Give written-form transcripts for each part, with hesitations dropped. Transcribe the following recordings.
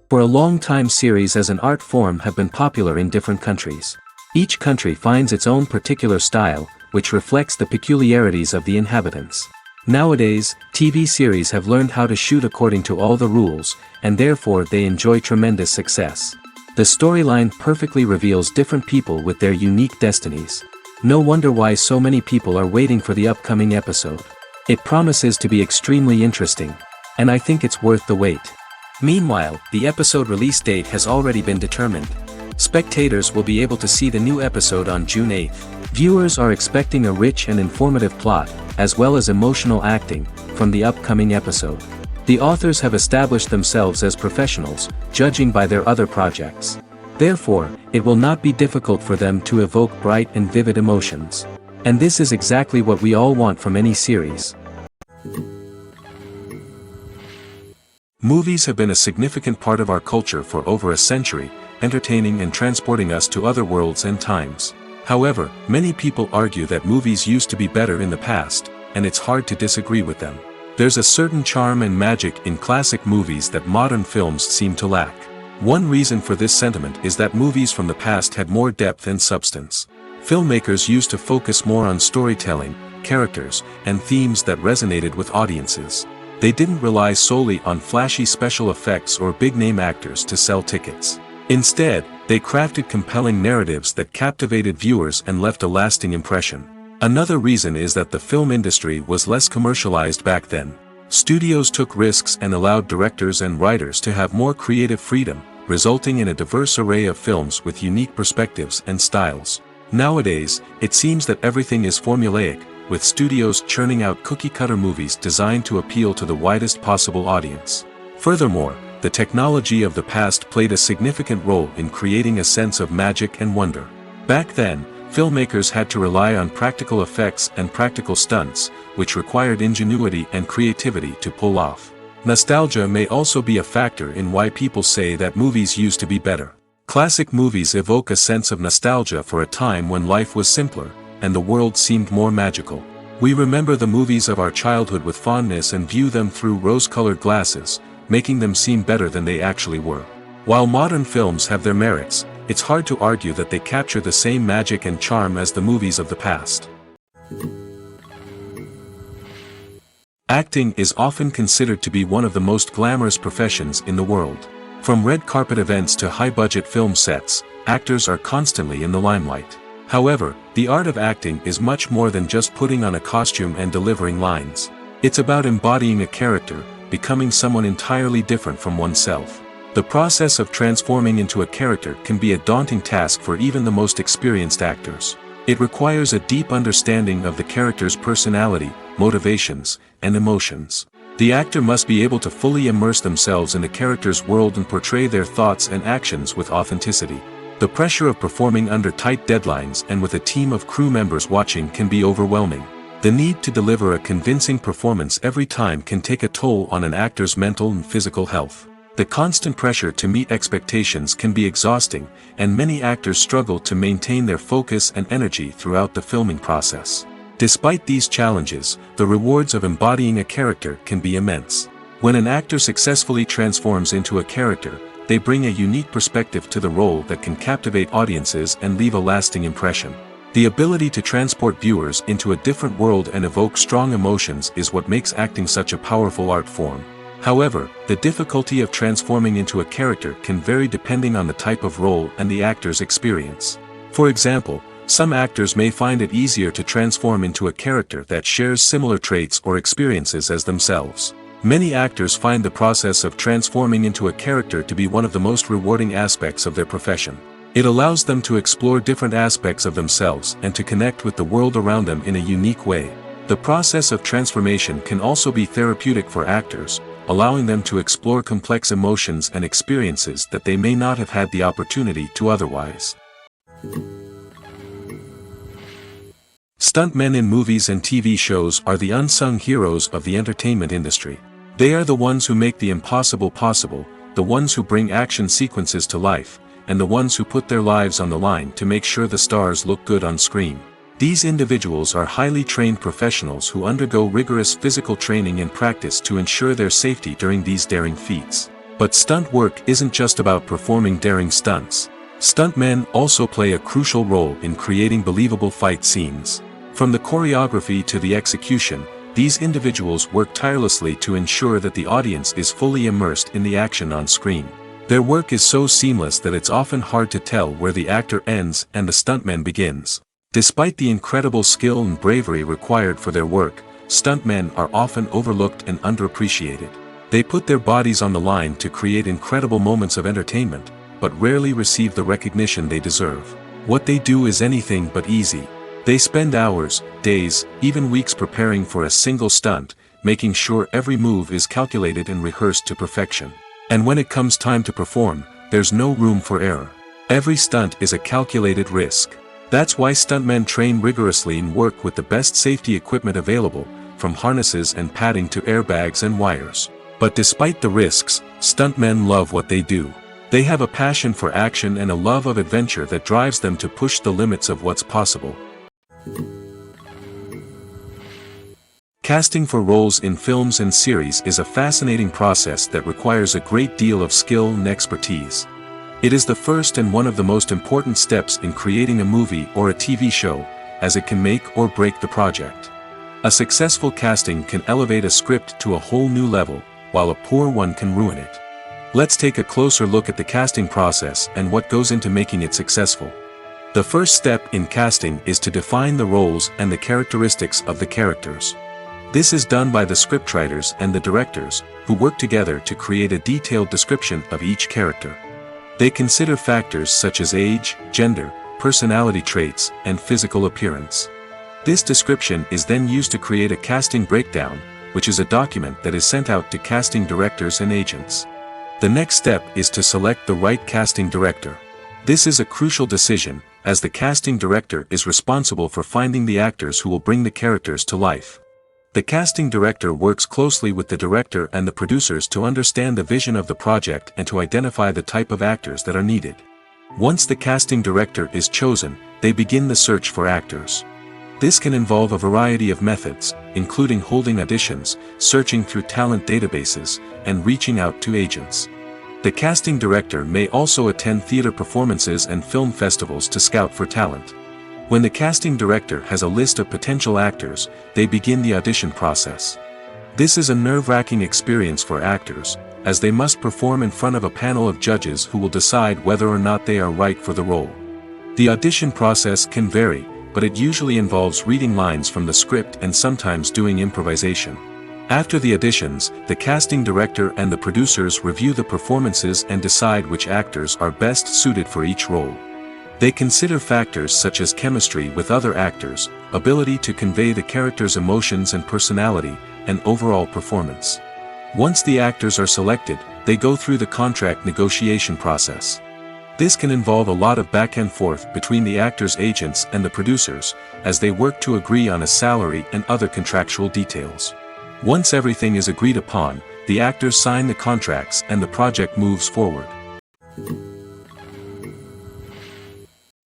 For a long time series as an art form have been popular in different countries. Each country finds its own particular style, which reflects the peculiarities of the inhabitants. Nowadays, TV series have learned how to shoot according to all the rules, and therefore they enjoy tremendous success. The storyline perfectly reveals different people with their unique destinies. No wonder why so many people are waiting for the upcoming episode. It promises to be extremely interesting, and I think it's worth the wait. Meanwhile, the episode release date has already been determined. Spectators will be able to see the new episode on June 8th. Viewers are expecting a rich and informative plot, as well as emotional acting, from the upcoming episode. The authors have established themselves as professionals, judging by their other projects. Therefore, it will not be difficult for them to evoke bright and vivid emotions. And this is exactly what we all want from any series. Movies have been a significant part of our culture for over a century, entertaining and transporting us to other worlds and times. However, many people argue that movies used to be better in the past, and it's hard to disagree with them. There's a certain charm and magic in classic movies that modern films seem to lack. One reason for this sentiment is that movies from the past had more depth and substance. Filmmakers used to focus more on storytelling, characters, and themes that resonated with audiences. They didn't rely solely on flashy special effects or big-name actors to sell tickets. Instead, they crafted compelling narratives that captivated viewers and left a lasting impression. Another reason is that the film industry was less commercialized back then. Studios took risks and allowed directors and writers to have more creative freedom, resulting in a diverse array of films with unique perspectives and styles. Nowadays, it seems that everything is formulaic, with studios churning out cookie-cutter movies designed to appeal to the widest possible audience. Furthermore, the technology of the past played a significant role in creating a sense of magic and wonder. Back then, filmmakers had to rely on practical effects and practical stunts, which required ingenuity and creativity to pull off. Nostalgia may also be a factor in why people say that movies used to be better. Classic movies evoke a sense of nostalgia for a time when life was simpler, and the world seemed more magical. We remember the movies of our childhood with fondness and view them through rose-colored glasses, making them seem better than they actually were. While modern films have their merits, it's hard to argue that they capture the same magic and charm as the movies of the past. Acting is often considered to be one of the most glamorous professions in the world. From red carpet events to high-budget film sets, actors are constantly in the limelight. However, the art of acting is much more than just putting on a costume and delivering lines. It's about embodying a character, becoming someone entirely different from oneself. The process of transforming into a character can be a daunting task for even the most experienced actors. It requires a deep understanding of the character's personality, motivations, and emotions. The actor must be able to fully immerse themselves in the character's world and portray their thoughts and actions with authenticity. The pressure of performing under tight deadlines and with a team of crew members watching can be overwhelming. The need to deliver a convincing performance every time can take a toll on an actor's mental and physical health. The constant pressure to meet expectations can be exhausting, and many actors struggle to maintain their focus and energy throughout the filming process. Despite these challenges, the rewards of embodying a character can be immense. When an actor successfully transforms into a character, they bring a unique perspective to the role that can captivate audiences and leave a lasting impression. The ability to transport viewers into a different world and evoke strong emotions is what makes acting such a powerful art form. However, the difficulty of transforming into a character can vary depending on the type of role and the actor's experience. For example, some actors may find it easier to transform into a character that shares similar traits or experiences as themselves. Many actors find the process of transforming into a character to be one of the most rewarding aspects of their profession. It allows them to explore different aspects of themselves and to connect with the world around them in a unique way. The process of transformation can also be therapeutic for actors, allowing them to explore complex emotions and experiences that they may not have had the opportunity to otherwise. Stuntmen in movies and TV shows are the unsung heroes of the entertainment industry. They are the ones who make the impossible possible, the ones who bring action sequences to life, and the ones who put their lives on the line to make sure the stars look good on screen. These individuals are highly trained professionals who undergo rigorous physical training and practice to ensure their safety during these daring feats. But stunt work isn't just about performing daring stunts. Stuntmen also play a crucial role in creating believable fight scenes. From the choreography to the execution, these individuals work tirelessly to ensure that the audience is fully immersed in the action on screen. Their work is so seamless that it's often hard to tell where the actor ends and the stuntman begins. Despite the incredible skill and bravery required for their work, stuntmen are often overlooked and underappreciated. They put their bodies on the line to create incredible moments of entertainment, but rarely receive the recognition they deserve. What they do is anything but easy. They spend hours, days, even weeks preparing for a single stunt, making sure every move is calculated and rehearsed to perfection. And when it comes time to perform, there's no room for error. Every stunt is a calculated risk. That's why stuntmen train rigorously and work with the best safety equipment available, from harnesses and padding to airbags and wires. But despite the risks, stuntmen love what they do. They have a passion for action and a love of adventure that drives them to push the limits of what's possible. Casting for roles in films and series is a fascinating process that requires a great deal of skill and expertise. It is the first and one of the most important steps in creating a movie or a TV show, as it can make or break the project. A successful casting can elevate a script to a whole new level, while a poor one can ruin it. Let's take a closer look at the casting process and what goes into making it successful. The first step in casting is to define the roles and the characteristics of the characters. This is done by the scriptwriters and the directors, who work together to create a detailed description of each character. They consider factors such as age, gender, personality traits, and physical appearance. This description is then used to create a casting breakdown, which is a document that is sent out to casting directors and agents. The next step is to select the right casting director. This is a crucial decision, as the casting director is responsible for finding the actors who will bring the characters to life. The casting director works closely with the director and the producers to understand the vision of the project and to identify the type of actors that are needed. Once the casting director is chosen, they begin the search for actors. This can involve a variety of methods, including holding auditions, searching through talent databases, and reaching out to agents. The casting director may also attend theater performances and film festivals to scout for talent. When the casting director has a list of potential actors, they begin the audition process. This is a nerve-wracking experience for actors, as they must perform in front of a panel of judges who will decide whether or not they are right for the role. The audition process can vary, but it usually involves reading lines from the script and sometimes doing improvisation. After the auditions, the casting director and the producers review the performances and decide which actors are best suited for each role. They consider factors such as chemistry with other actors, ability to convey the character's emotions and personality, and overall performance. Once the actors are selected, they go through the contract negotiation process. This can involve a lot of back and forth between the actors' agents and the producers, as they work to agree on a salary and other contractual details. Once everything is agreed upon, the actors sign the contracts and the project moves forward.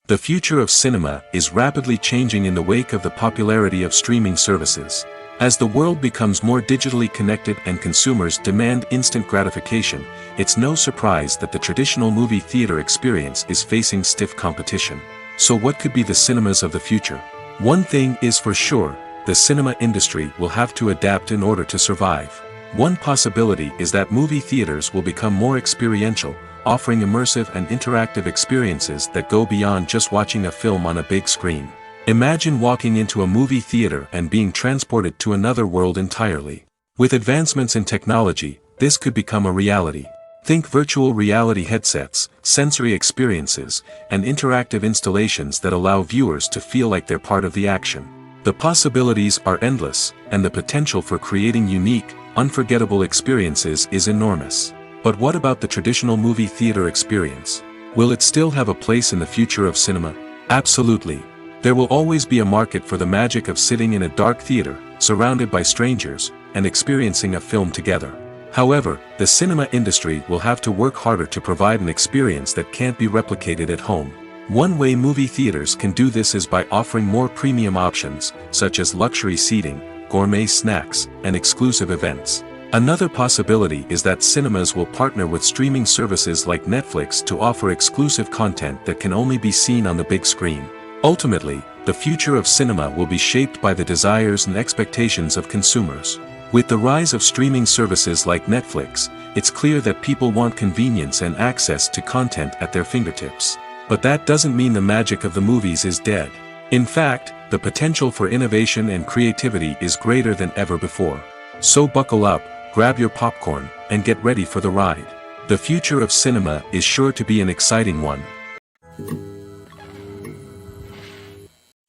The future of cinema is rapidly changing in the wake of the popularity of streaming services. As the world becomes more digitally connected and consumers demand instant gratification, it's no surprise that the traditional movie theater experience is facing stiff competition. So what could be the cinemas of the future? One thing is for sure, the cinema industry will have to adapt in order to survive. One possibility is that movie theaters will become more experiential, offering immersive and interactive experiences that go beyond just watching a film on a big screen. Imagine walking into a movie theater and being transported to another world entirely. With advancements in technology, this could become a reality. Think virtual reality headsets, sensory experiences, and interactive installations that allow viewers to feel like they're part of the action. The possibilities are endless, and the potential for creating unique, unforgettable experiences is enormous. But what about the traditional movie theater experience? Will it still have a place in the future of cinema? Absolutely. There will always be a market for the magic of sitting in a dark theater, surrounded by strangers, and experiencing a film together. However, the cinema industry will have to work harder to provide an experience that can't be replicated at home. One way movie theaters can do this is by offering more premium options, such as luxury seating, gourmet snacks, and exclusive events. Another possibility is that cinemas will partner with streaming services like Netflix to offer exclusive content that can only be seen on the big screen. Ultimately, the future of cinema will be shaped by the desires and expectations of consumers. With the rise of streaming services like Netflix, it's clear that people want convenience and access to content at their fingertips. But that doesn't mean the magic of the movies is dead. In fact, the potential for innovation and creativity is greater than ever before. So buckle up, grab your popcorn, and get ready for the ride. The future of cinema is sure to be an exciting one.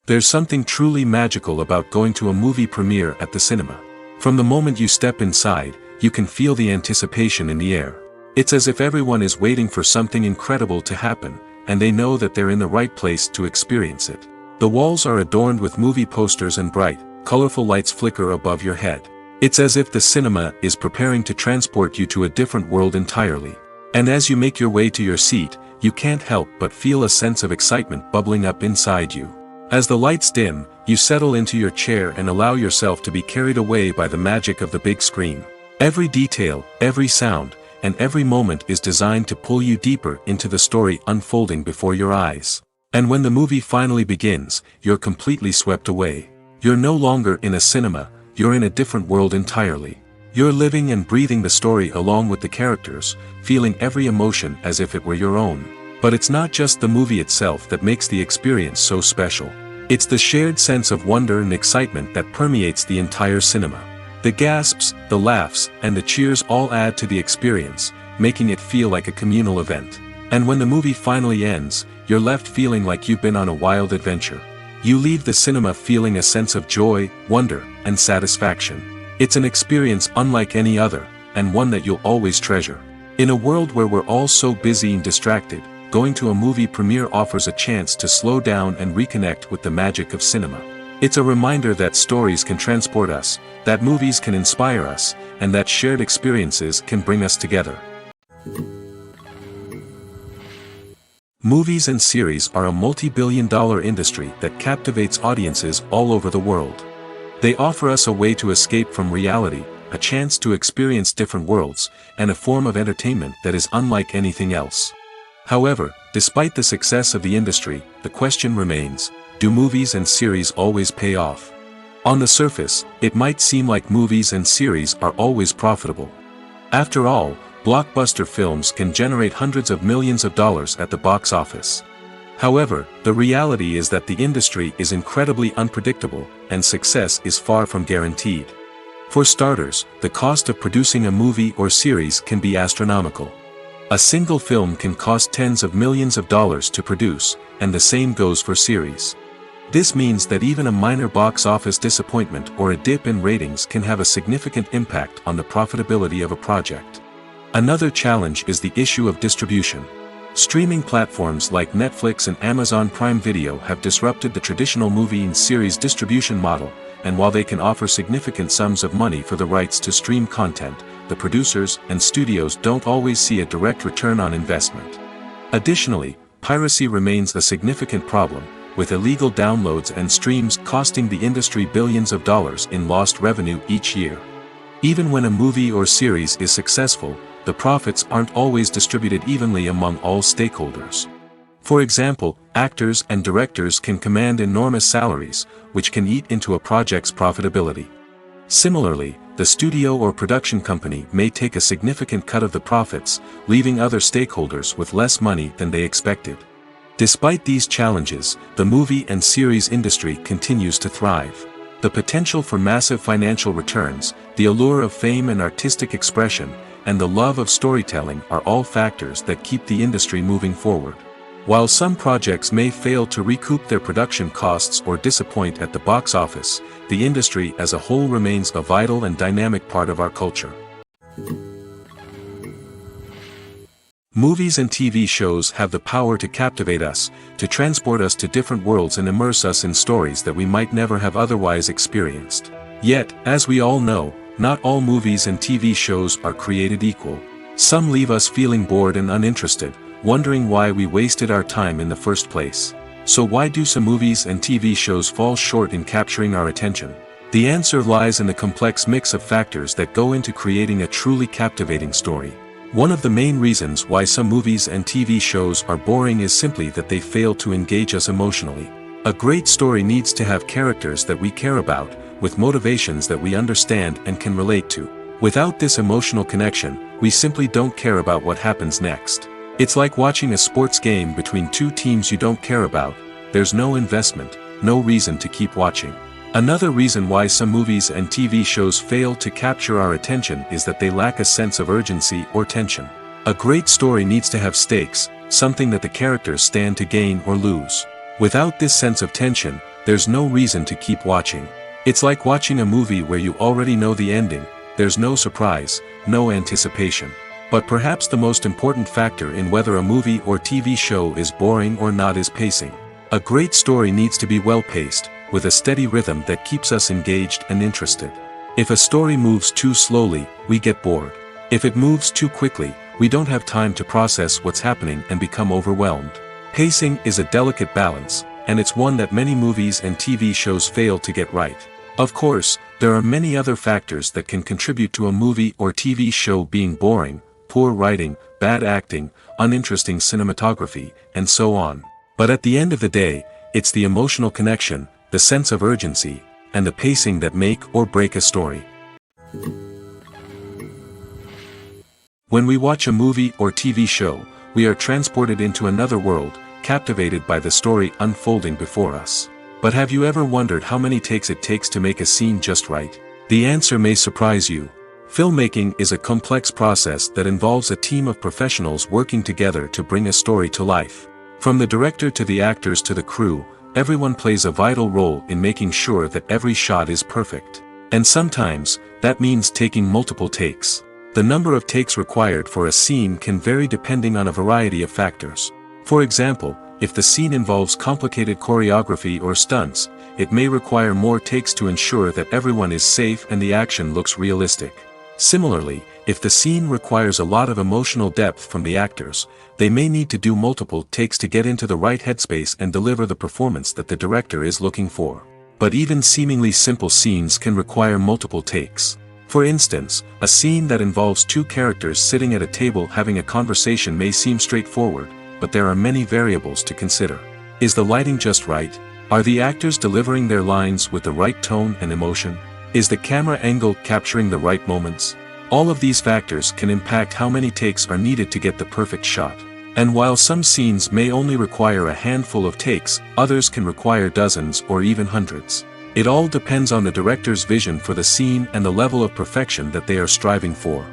There's something truly magical about going to a movie premiere at the cinema. From the moment you step inside, you can feel the anticipation in the air. It's as if everyone is waiting for something incredible to happen, and they know that they're in the right place to experience it. The walls are adorned with movie posters and bright, colorful lights flicker above your head. It's as if the cinema is preparing to transport you to a different world entirely. And as you make your way to your seat, you can't help but feel a sense of excitement bubbling up inside you. As the lights dim, you settle into your chair and allow yourself to be carried away by the magic of the big screen. Every detail, every sound, and every moment is designed to pull you deeper into the story unfolding before your eyes. And when the movie finally begins, you're completely swept away. You're no longer in a cinema, you're in a different world entirely. You're living and breathing the story along with the characters, feeling every emotion as if it were your own. But it's not just the movie itself that makes the experience so special. It's the shared sense of wonder and excitement that permeates the entire cinema. The gasps, the laughs, and the cheers all add to the experience, making it feel like a communal event. And when the movie finally ends, you're left feeling like you've been on a wild adventure. You leave the cinema feeling a sense of joy, wonder, and satisfaction. It's an experience unlike any other, and one that you'll always treasure. In a world where we're all so busy and distracted, going to a movie premiere offers a chance to slow down and reconnect with the magic of cinema. It's a reminder that stories can transport us, that movies can inspire us, and that shared experiences can bring us together. Movies and series are a multi-billion-dollar industry that captivates audiences all over the world. They offer us a way to escape from reality, a chance to experience different worlds, and a form of entertainment that is unlike anything else. However, despite the success of the industry, the question remains, do movies and series always pay off? On the surface, it might seem like movies and series are always profitable. After all, blockbuster films can generate hundreds of millions of dollars at the box office. However, the reality is that the industry is incredibly unpredictable, and success is far from guaranteed. For starters, the cost of producing a movie or series can be astronomical. A single film can cost tens of millions of dollars to produce, and the same goes for series. This means that even a minor box office disappointment or a dip in ratings can have a significant impact on the profitability of a project. Another challenge is the issue of distribution. Streaming platforms like Netflix and Amazon Prime Video have disrupted the traditional movie and series distribution model, and while they can offer significant sums of money for the rights to stream content, the producers and studios don't always see a direct return on investment. Additionally, piracy remains a significant problem, with illegal downloads and streams costing the industry billions of dollars in lost revenue each year. Even when a movie or series is successful, the profits aren't always distributed evenly among all stakeholders. For example, actors and directors can command enormous salaries, which can eat into a project's profitability. Similarly, the studio or production company may take a significant cut of the profits, leaving other stakeholders with less money than they expected. Despite these challenges, the movie and series industry continues to thrive. The potential for massive financial returns, the allure of fame and artistic expression, and the love of storytelling are all factors that keep the industry moving forward. While some projects may fail to recoup their production costs or disappoint at the box office, the industry as a whole remains a vital and dynamic part of our culture. Movies and TV shows have the power to captivate us, to transport us to different worlds and immerse us in stories that we might never have otherwise experienced. Yet, as we all know, not all movies and TV shows are created equal. Some leave us feeling bored and uninterested, wondering why we wasted our time in the first place. So why do some movies and TV shows fall short in capturing our attention? The answer lies in the complex mix of factors that go into creating a truly captivating story. One of the main reasons why some movies and TV shows are boring is simply that they fail to engage us emotionally. A great story needs to have characters that we care about, with motivations that we understand and can relate to. Without this emotional connection, we simply don't care about what happens next. It's like watching a sports game between two teams you don't care about. There's no investment, no reason to keep watching. Another reason why some movies and TV shows fail to capture our attention is that they lack a sense of urgency or tension. A great story needs to have stakes, something that the characters stand to gain or lose. Without this sense of tension, there's no reason to keep watching. It's like watching a movie where you already know the ending. There's no surprise, no anticipation. But perhaps the most important factor in whether a movie or TV show is boring or not is pacing. A great story needs to be well-paced, with a steady rhythm that keeps us engaged and interested. If a story moves too slowly, we get bored. If it moves too quickly, we don't have time to process what's happening and become overwhelmed. Pacing is a delicate balance, and it's one that many movies and TV shows fail to get right. Of course, there are many other factors that can contribute to a movie or TV show being boring: poor writing, bad acting, uninteresting cinematography, and so on. But at the end of the day, it's the emotional connection, the sense of urgency, and the pacing that make or break a story. When we watch a movie or TV show, we are transported into another world, captivated by the story unfolding before us. But have you ever wondered how many takes it takes to make a scene just right? The answer may surprise you. Filmmaking is a complex process that involves a team of professionals working together to bring a story to life. From the director to the actors to the crew, everyone plays a vital role in making sure that every shot is perfect. And sometimes, that means taking multiple takes. The number of takes required for a scene can vary depending on a variety of factors. For example, if the scene involves complicated choreography or stunts, it may require more takes to ensure that everyone is safe and the action looks realistic. Similarly, if the scene requires a lot of emotional depth from the actors, they may need to do multiple takes to get into the right headspace and deliver the performance that the director is looking for. But even seemingly simple scenes can require multiple takes. For instance, a scene that involves two characters sitting at a table having a conversation may seem straightforward, but there are many variables to consider. Is the lighting just right? Are the actors delivering their lines with the right tone and emotion? Is the camera angle capturing the right moments? All of these factors can impact how many takes are needed to get the perfect shot. And while some scenes may only require a handful of takes, others can require dozens or even hundreds. It all depends on the director's vision for the scene and the level of perfection that they are striving for.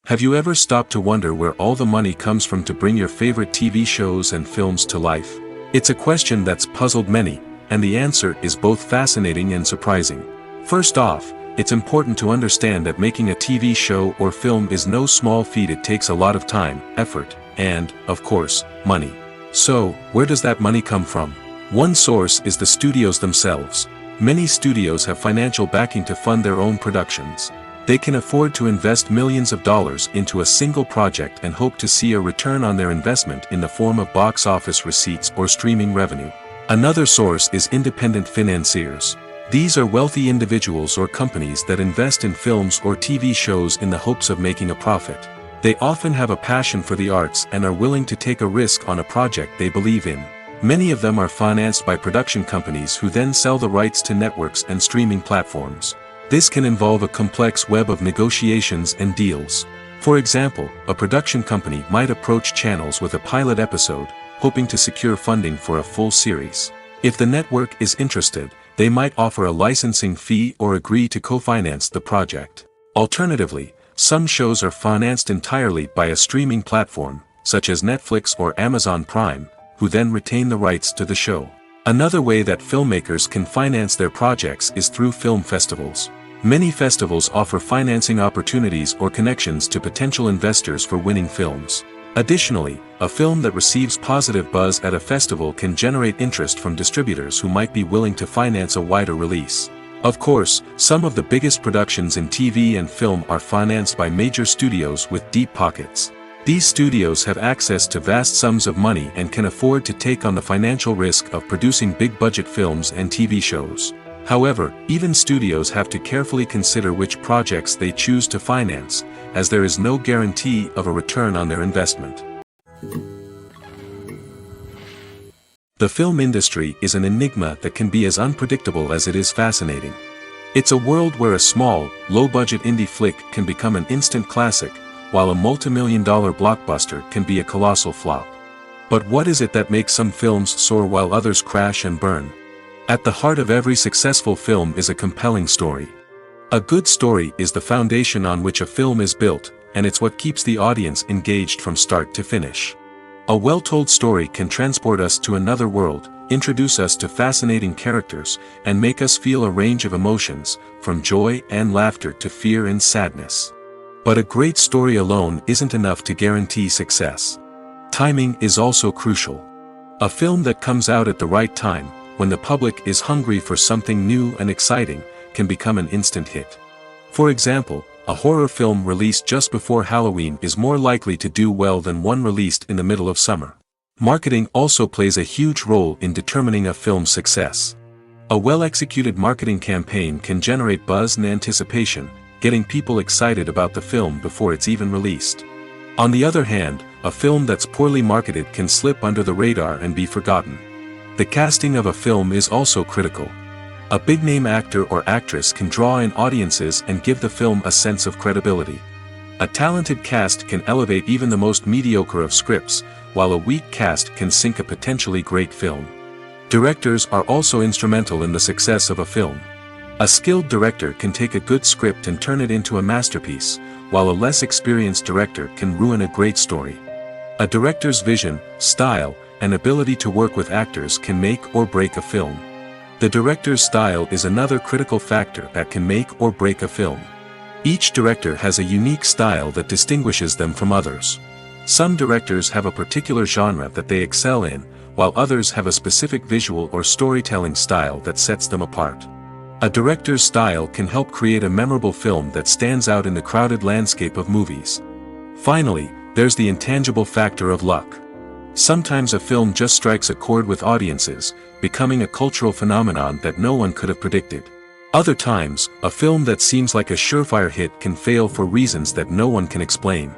Have you ever stopped to wonder where all the money comes from to bring your favorite TV shows and films to life? It's a question that's puzzled many, and the answer is both fascinating and surprising. First off, it's important to understand that making a TV show or film is no small feat. It takes a lot of time, effort, and, of course, money. So, where does that money come from? One source is the studios themselves. Many studios have financial backing to fund their own productions. They can afford to invest millions of dollars into a single project and hope to see a return on their investment in the form of box office receipts or streaming revenue. Another source is independent financiers. These are wealthy individuals or companies that invest in films or TV shows in the hopes of making a profit. They often have a passion for the arts and are willing to take a risk on a project they believe in. Many of them are financed by production companies who then sell the rights to networks and streaming platforms. This can involve a complex web of negotiations and deals. For example, a production company might approach channels with a pilot episode, hoping to secure funding for a full series. If the network is interested, they might offer a licensing fee or agree to co-finance the project. Alternatively, some shows are financed entirely by a streaming platform, such as Netflix or Amazon Prime, who then retain the rights to the show. Another way that filmmakers can finance their projects is through film festivals. Many festivals offer financing opportunities or connections to potential investors for winning films. Additionally, a film that receives positive buzz at a festival can generate interest from distributors who might be willing to finance a wider release. Of course, some of the biggest productions in TV and film are financed by major studios with deep pockets. These studios have access to vast sums of money and can afford to take on the financial risk of producing big-budget films and TV shows. However, even studios have to carefully consider which projects they choose to finance, as there is no guarantee of a return on their investment. The film industry is an enigma that can be as unpredictable as it is fascinating. It's a world where a small, low-budget indie flick can become an instant classic, while a multi-million-dollar blockbuster can be a colossal flop. But what is it that makes some films soar while others crash and burn? At the heart of every successful film is a compelling story. A good story is the foundation on which a film is built, and it's what keeps the audience engaged from start to finish. A well-told story can transport us to another world, introduce us to fascinating characters, and make us feel a range of emotions, from joy and laughter to fear and sadness. But a great story alone isn't enough to guarantee success. Timing is also crucial. A film that comes out at the right time, when the public is hungry for something new and exciting, can become an instant hit. For example, a horror film released just before Halloween is more likely to do well than one released in the middle of summer. Marketing also plays a huge role in determining a film's success. A well-executed marketing campaign can generate buzz and anticipation, getting people excited about the film before it's even released. On the other hand, a film that's poorly marketed can slip under the radar and be forgotten. The casting of a film is also critical. A big-name actor or actress can draw in audiences and give the film a sense of credibility. A talented cast can elevate even the most mediocre of scripts, while a weak cast can sink a potentially great film. Directors are also instrumental in the success of a film. A skilled director can take a good script and turn it into a masterpiece, while a less experienced director can ruin a great story. A director's vision, style, and ability to work with actors can make or break a film. The director's style is another critical factor that can make or break a film. Each director has a unique style that distinguishes them from others. Some directors have a particular genre that they excel in, while others have a specific visual or storytelling style that sets them apart. A director's style can help create a memorable film that stands out in the crowded landscape of movies. Finally, there's the intangible factor of luck. Sometimes a film just strikes a chord with audiences, becoming a cultural phenomenon that no one could have predicted. Other times, a film that seems like a surefire hit can fail for reasons that no one can explain.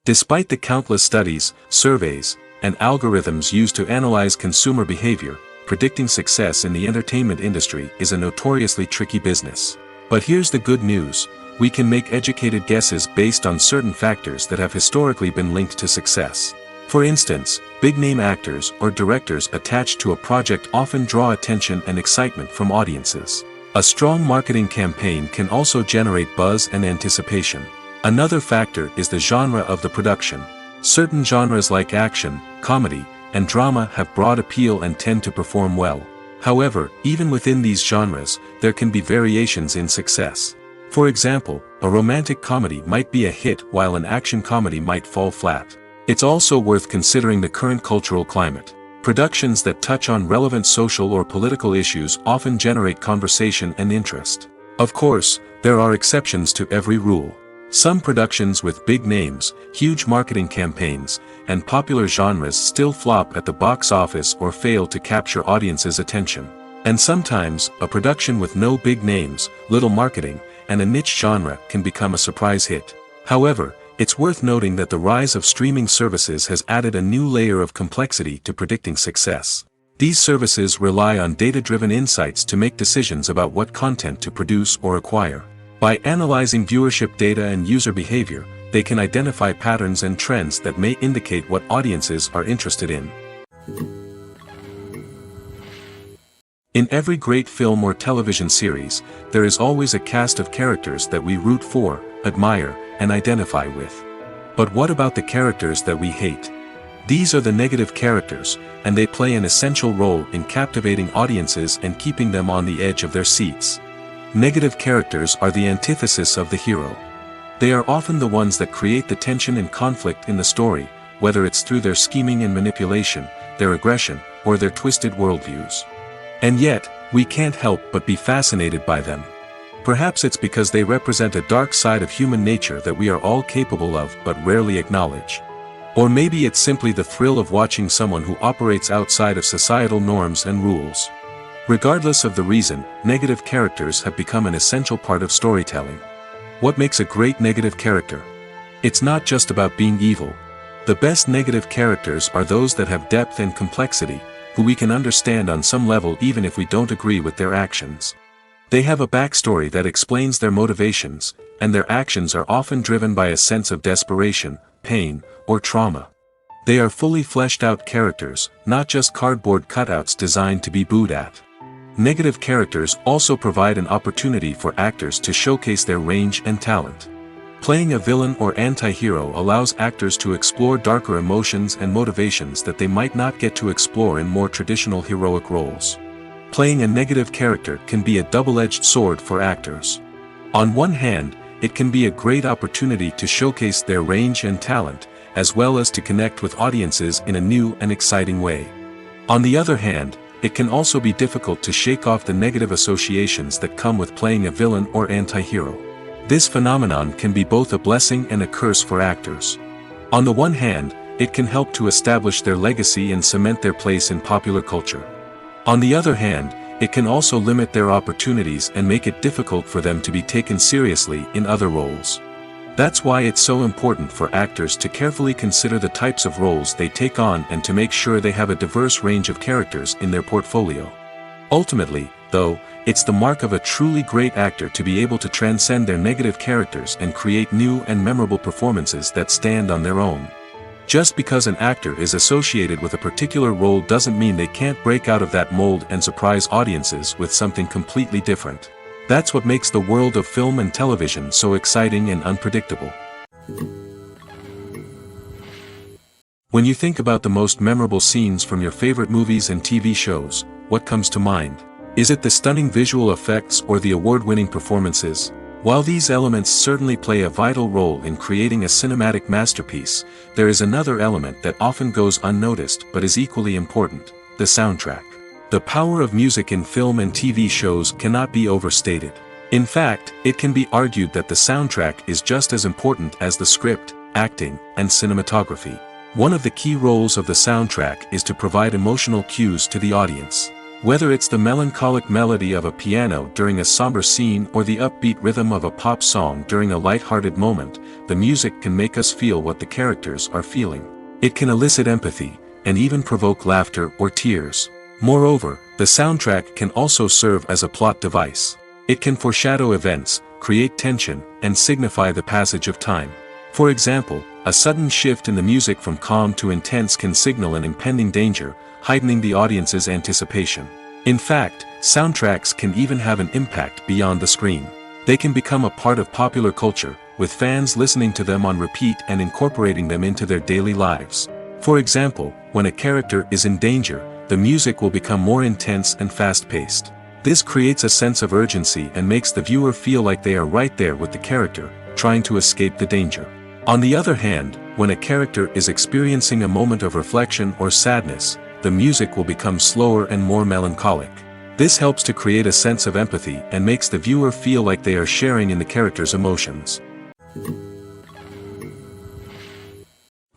Despite the countless studies, surveys, and algorithms used to analyze consumer behavior, predicting success in the entertainment industry is a notoriously tricky business. But here's the good news: we can make educated guesses based on certain factors that have historically been linked to success. For instance, big-name actors or directors attached to a project often draw attention and excitement from audiences. A strong marketing campaign can also generate buzz and anticipation. Another factor is the genre of the production. Certain genres like action, comedy, and drama have broad appeal and tend to perform well. However, even within these genres, there can be variations in success. For example, a romantic comedy might be a hit while an action comedy might fall flat. It's also worth considering the current cultural climate. Productions that touch on relevant social or political issues often generate conversation and interest. Of course, there are exceptions to every rule. Some productions with big names, huge marketing campaigns, and popular genres still flop at the box office or fail to capture audiences' attention. And sometimes, a production with no big names, little marketing, and a niche genre can become a surprise hit. However, it's worth noting that the rise of streaming services has added a new layer of complexity to predicting success. These services rely on data-driven insights to make decisions about what content to produce or acquire. By analyzing viewership data and user behavior, they can identify patterns and trends that may indicate what audiences are interested in. In every great film or television series, there is always a cast of characters that we root for, admire, and identify with. But what about the characters that we hate? These are the negative characters, and they play an essential role in captivating audiences and keeping them on the edge of their seats. Negative characters are the antithesis of the hero. They are often the ones that create the tension and conflict in the story, whether it's through their scheming and manipulation, their aggression, or their twisted worldviews. And yet, we can't help but be fascinated by them. Perhaps it's because they represent a dark side of human nature that we are all capable of but rarely acknowledge. Or maybe it's simply the thrill of watching someone who operates outside of societal norms and rules. Regardless of the reason, negative characters have become an essential part of storytelling. What makes a great negative character? It's not just about being evil. The best negative characters are those that have depth and complexity, who we can understand on some level even if we don't agree with their actions. They have a backstory that explains their motivations, and their actions are often driven by a sense of desperation, pain, or trauma. They are fully fleshed out characters, not just cardboard cutouts designed to be booed at. Negative characters also provide an opportunity for actors to showcase their range and talent. Playing a villain or anti-hero allows actors to explore darker emotions and motivations that they might not get to explore in more traditional heroic roles. Playing a negative character can be a double-edged sword for actors. On one hand, it can be a great opportunity to showcase their range and talent, as well as to connect with audiences in a new and exciting way. On the other hand, it can also be difficult to shake off the negative associations that come with playing a villain or anti-hero. This phenomenon can be both a blessing and a curse for actors. On the one hand, it can help to establish their legacy and cement their place in popular culture. On the other hand, it can also limit their opportunities and make it difficult for them to be taken seriously in other roles. That's why it's so important for actors to carefully consider the types of roles they take on and to make sure they have a diverse range of characters in their portfolio. Ultimately, though, it's the mark of a truly great actor to be able to transcend their negative characters and create new and memorable performances that stand on their own. Just because an actor is associated with a particular role doesn't mean they can't break out of that mold and surprise audiences with something completely different. That's what makes the world of film and television so exciting and unpredictable. When you think about the most memorable scenes from your favorite movies and TV shows, what comes to mind? Is it the stunning visual effects or the award-winning performances? While these elements certainly play a vital role in creating a cinematic masterpiece, there is another element that often goes unnoticed but is equally important: the soundtrack. The power of music in film and TV shows cannot be overstated. In fact, it can be argued that the soundtrack is just as important as the script, acting, and cinematography. One of the key roles of the soundtrack is to provide emotional cues to the audience. Whether it's the melancholic melody of a piano during a somber scene or the upbeat rhythm of a pop song during a light-hearted moment, the music can make us feel what the characters are feeling. It can elicit empathy, and even provoke laughter or tears. Moreover, the soundtrack can also serve as a plot device. It can foreshadow events, create tension, and signify the passage of time. For example, a sudden shift in the music from calm to intense can signal an impending danger, heightening the audience's anticipation. In fact, soundtracks can even have an impact beyond the screen. They can become a part of popular culture, with fans listening to them on repeat and incorporating them into their daily lives. For example, when a character is in danger, the music will become more intense and fast-paced. This creates a sense of urgency and makes the viewer feel like they are right there with the character, trying to escape the danger. On the other hand, when a character is experiencing a moment of reflection or sadness, the music will become slower and more melancholic. This helps to create a sense of empathy and makes the viewer feel like they are sharing in the character's emotions.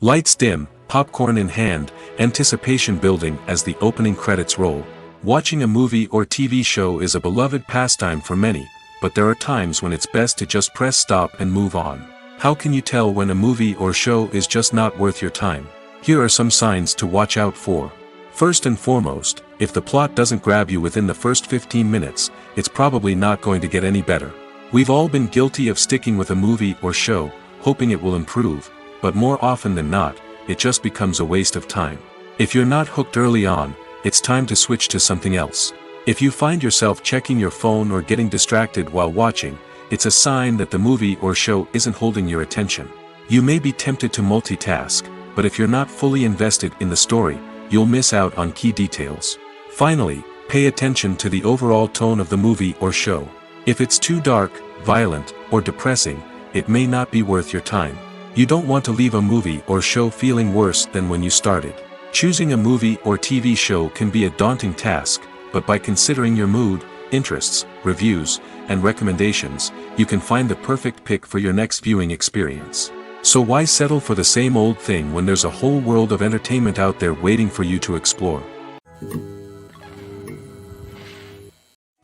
Lights dim, popcorn in hand, anticipation building as the opening credits roll. Watching a movie or TV show is a beloved pastime for many, but there are times when it's best to just press stop and move on. How can you tell when a movie or show is just not worth your time? Here are some signs to watch out for. First and foremost, if the plot doesn't grab you within the first 15 minutes, it's probably not going to get any better. We've all been guilty of sticking with a movie or show, hoping it will improve, but more often than not, it just becomes a waste of time. If you're not hooked early on, it's time to switch to something else. If you find yourself checking your phone or getting distracted while watching, it's a sign that the movie or show isn't holding your attention. You may be tempted to multitask, but if you're not fully invested in the story, you'll miss out on key details. Finally, pay attention to the overall tone of the movie or show. If it's too dark, violent, or depressing, it may not be worth your time. You don't want to leave a movie or show feeling worse than when you started. Choosing a movie or TV show can be a daunting task, but by considering your mood, interests, reviews, and recommendations, you can find the perfect pick for your next viewing experience. So why settle for the same old thing when there's a whole world of entertainment out there waiting for you to explore?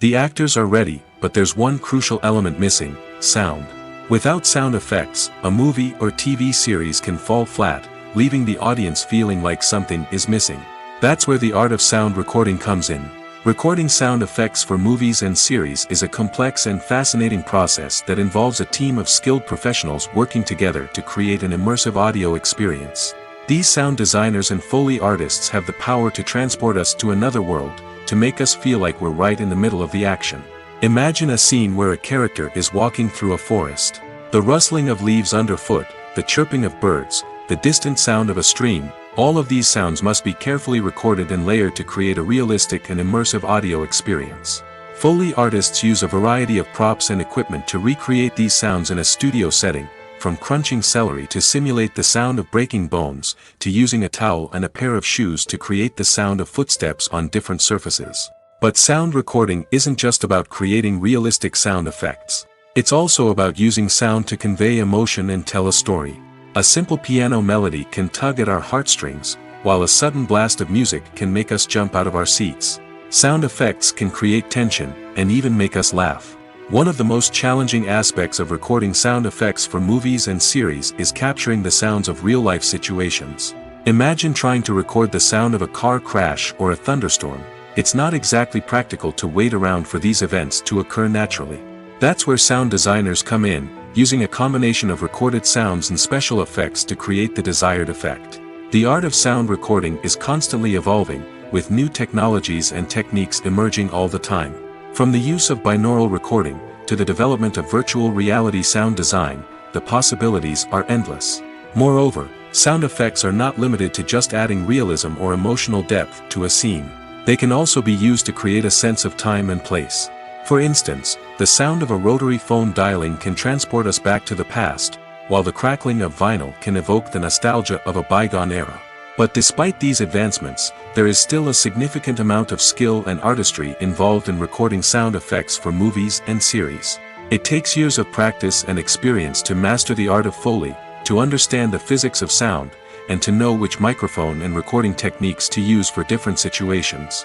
The actors are ready, but there's one crucial element missing: sound. Without sound effects, a movie or TV series can fall flat, leaving the audience feeling like something is missing. That's where the art of sound recording comes in. Recording sound effects for movies and series is a complex and fascinating process that involves a team of skilled professionals working together to create an immersive audio experience. These sound designers and Foley artists have the power to transport us to another world, to make us feel like we're right in the middle of the action. Imagine a scene where a character is walking through a forest. The rustling of leaves underfoot, the chirping of birds, the distant sound of a stream, all of these sounds must be carefully recorded and layered to create a realistic and immersive audio experience. Foley artists use a variety of props and equipment to recreate these sounds in a studio setting, from crunching celery to simulate the sound of breaking bones, to using a towel and a pair of shoes to create the sound of footsteps on different surfaces. But sound recording isn't just about creating realistic sound effects. It's also about using sound to convey emotion and tell a story. A simple piano melody can tug at our heartstrings, while a sudden blast of music can make us jump out of our seats. Sound effects can create tension, and even make us laugh. One of the most challenging aspects of recording sound effects for movies and series is capturing the sounds of real-life situations. Imagine trying to record the sound of a car crash or a thunderstorm. It's not exactly practical to wait around for these events to occur naturally. That's where sound designers come in, using a combination of recorded sounds and special effects to create the desired effect. The art of sound recording is constantly evolving, with new technologies and techniques emerging all the time. From the use of binaural recording, to the development of virtual reality sound design, the possibilities are endless. Moreover, sound effects are not limited to just adding realism or emotional depth to a scene. They can also be used to create a sense of time and place. For instance, the sound of a rotary phone dialing can transport us back to the past, while the crackling of vinyl can evoke the nostalgia of a bygone era. But despite these advancements, there is still a significant amount of skill and artistry involved in recording sound effects for movies and series. It takes years of practice and experience to master the art of Foley, to understand the physics of sound, and to know which microphone and recording techniques to use for different situations.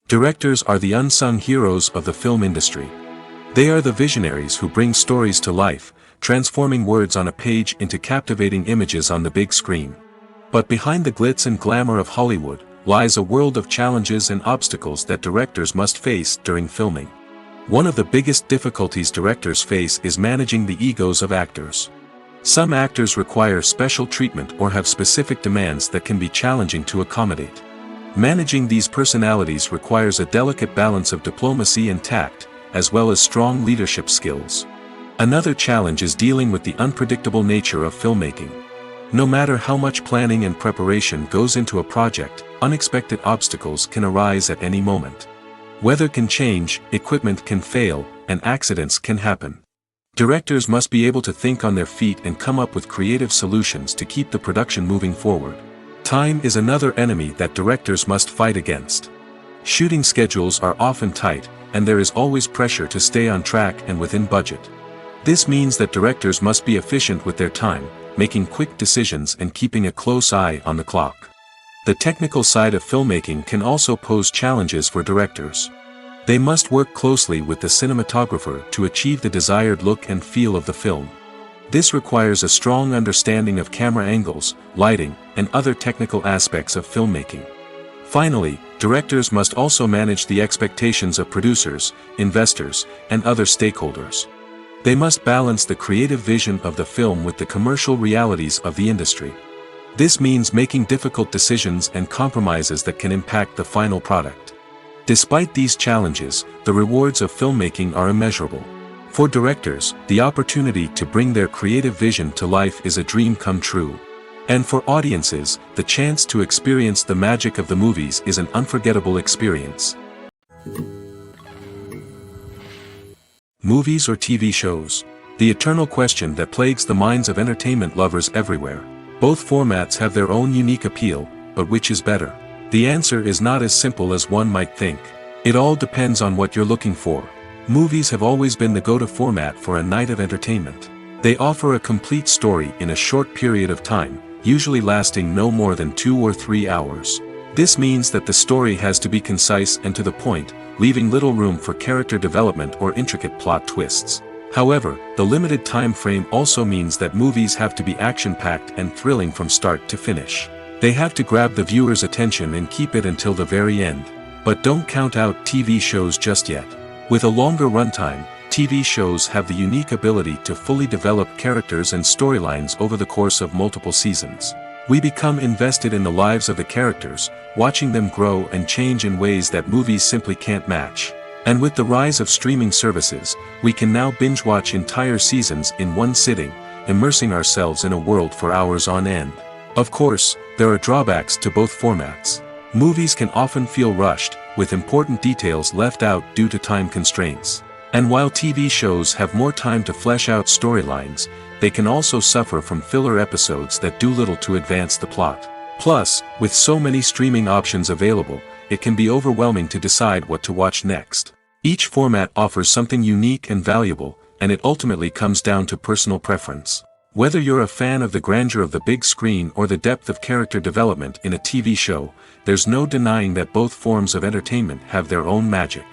Directors are the unsung heroes of the film industry. They are the visionaries who bring stories to life, transforming words on a page into captivating images on the big screen. But behind the glitz and glamour of Hollywood, lies a world of challenges and obstacles that directors must face during filming. One of the biggest difficulties directors face is managing the egos of actors. Some actors require special treatment or have specific demands that can be challenging to accommodate. Managing these personalities requires a delicate balance of diplomacy and tact, as well as strong leadership skills. Another challenge is dealing with the unpredictable nature of filmmaking. No matter how much planning and preparation goes into a project, unexpected obstacles can arise at any moment. Weather can change, equipment can fail, and accidents can happen. Directors must be able to think on their feet and come up with creative solutions to keep the production moving forward. Time is another enemy that directors must fight against. Shooting schedules are often tight, and there is always pressure to stay on track and within budget. This means that directors must be efficient with their time, making quick decisions and keeping a close eye on the clock. The technical side of filmmaking can also pose challenges for directors. They must work closely with the cinematographer to achieve the desired look and feel of the film. This requires a strong understanding of camera angles, lighting, and other technical aspects of filmmaking. Finally, directors must also manage the expectations of producers, investors, and other stakeholders. They must balance the creative vision of the film with the commercial realities of the industry. This means making difficult decisions and compromises that can impact the final product. Despite these challenges, the rewards of filmmaking are immeasurable. For directors, the opportunity to bring their creative vision to life is a dream come true. And for audiences, the chance to experience the magic of the movies is an unforgettable experience. Movies or TV shows? The eternal question that plagues the minds of entertainment lovers everywhere. Both formats have their own unique appeal, but which is better? The answer is not as simple as one might think. It all depends on what you're looking for. Movies have always been the go-to format for a night of entertainment. They offer a complete story in a short period of time, usually lasting no more than 2 or 3 hours. This means that the story has to be concise and to the point, leaving little room for character development or intricate plot twists. However, the limited time frame also means that movies have to be action-packed and thrilling from start to finish. They have to grab the viewer's attention and keep it until the very end. But don't count out TV shows just yet. With a longer runtime, TV shows have the unique ability to fully develop characters and storylines over the course of multiple seasons. We become invested in the lives of the characters, watching them grow and change in ways that movies simply can't match. And with the rise of streaming services, we can now binge-watch entire seasons in one sitting, immersing ourselves in a world for hours on end. Of course, there are drawbacks to both formats. Movies can often feel rushed, with important details left out due to time constraints. And while TV shows have more time to flesh out storylines, they can also suffer from filler episodes that do little to advance the plot. Plus, with so many streaming options available, it can be overwhelming to decide what to watch next. Each format offers something unique and valuable, and it ultimately comes down to personal preference. Whether you're a fan of the grandeur of the big screen or the depth of character development in a TV show, there's no denying that both forms of entertainment have their own magic.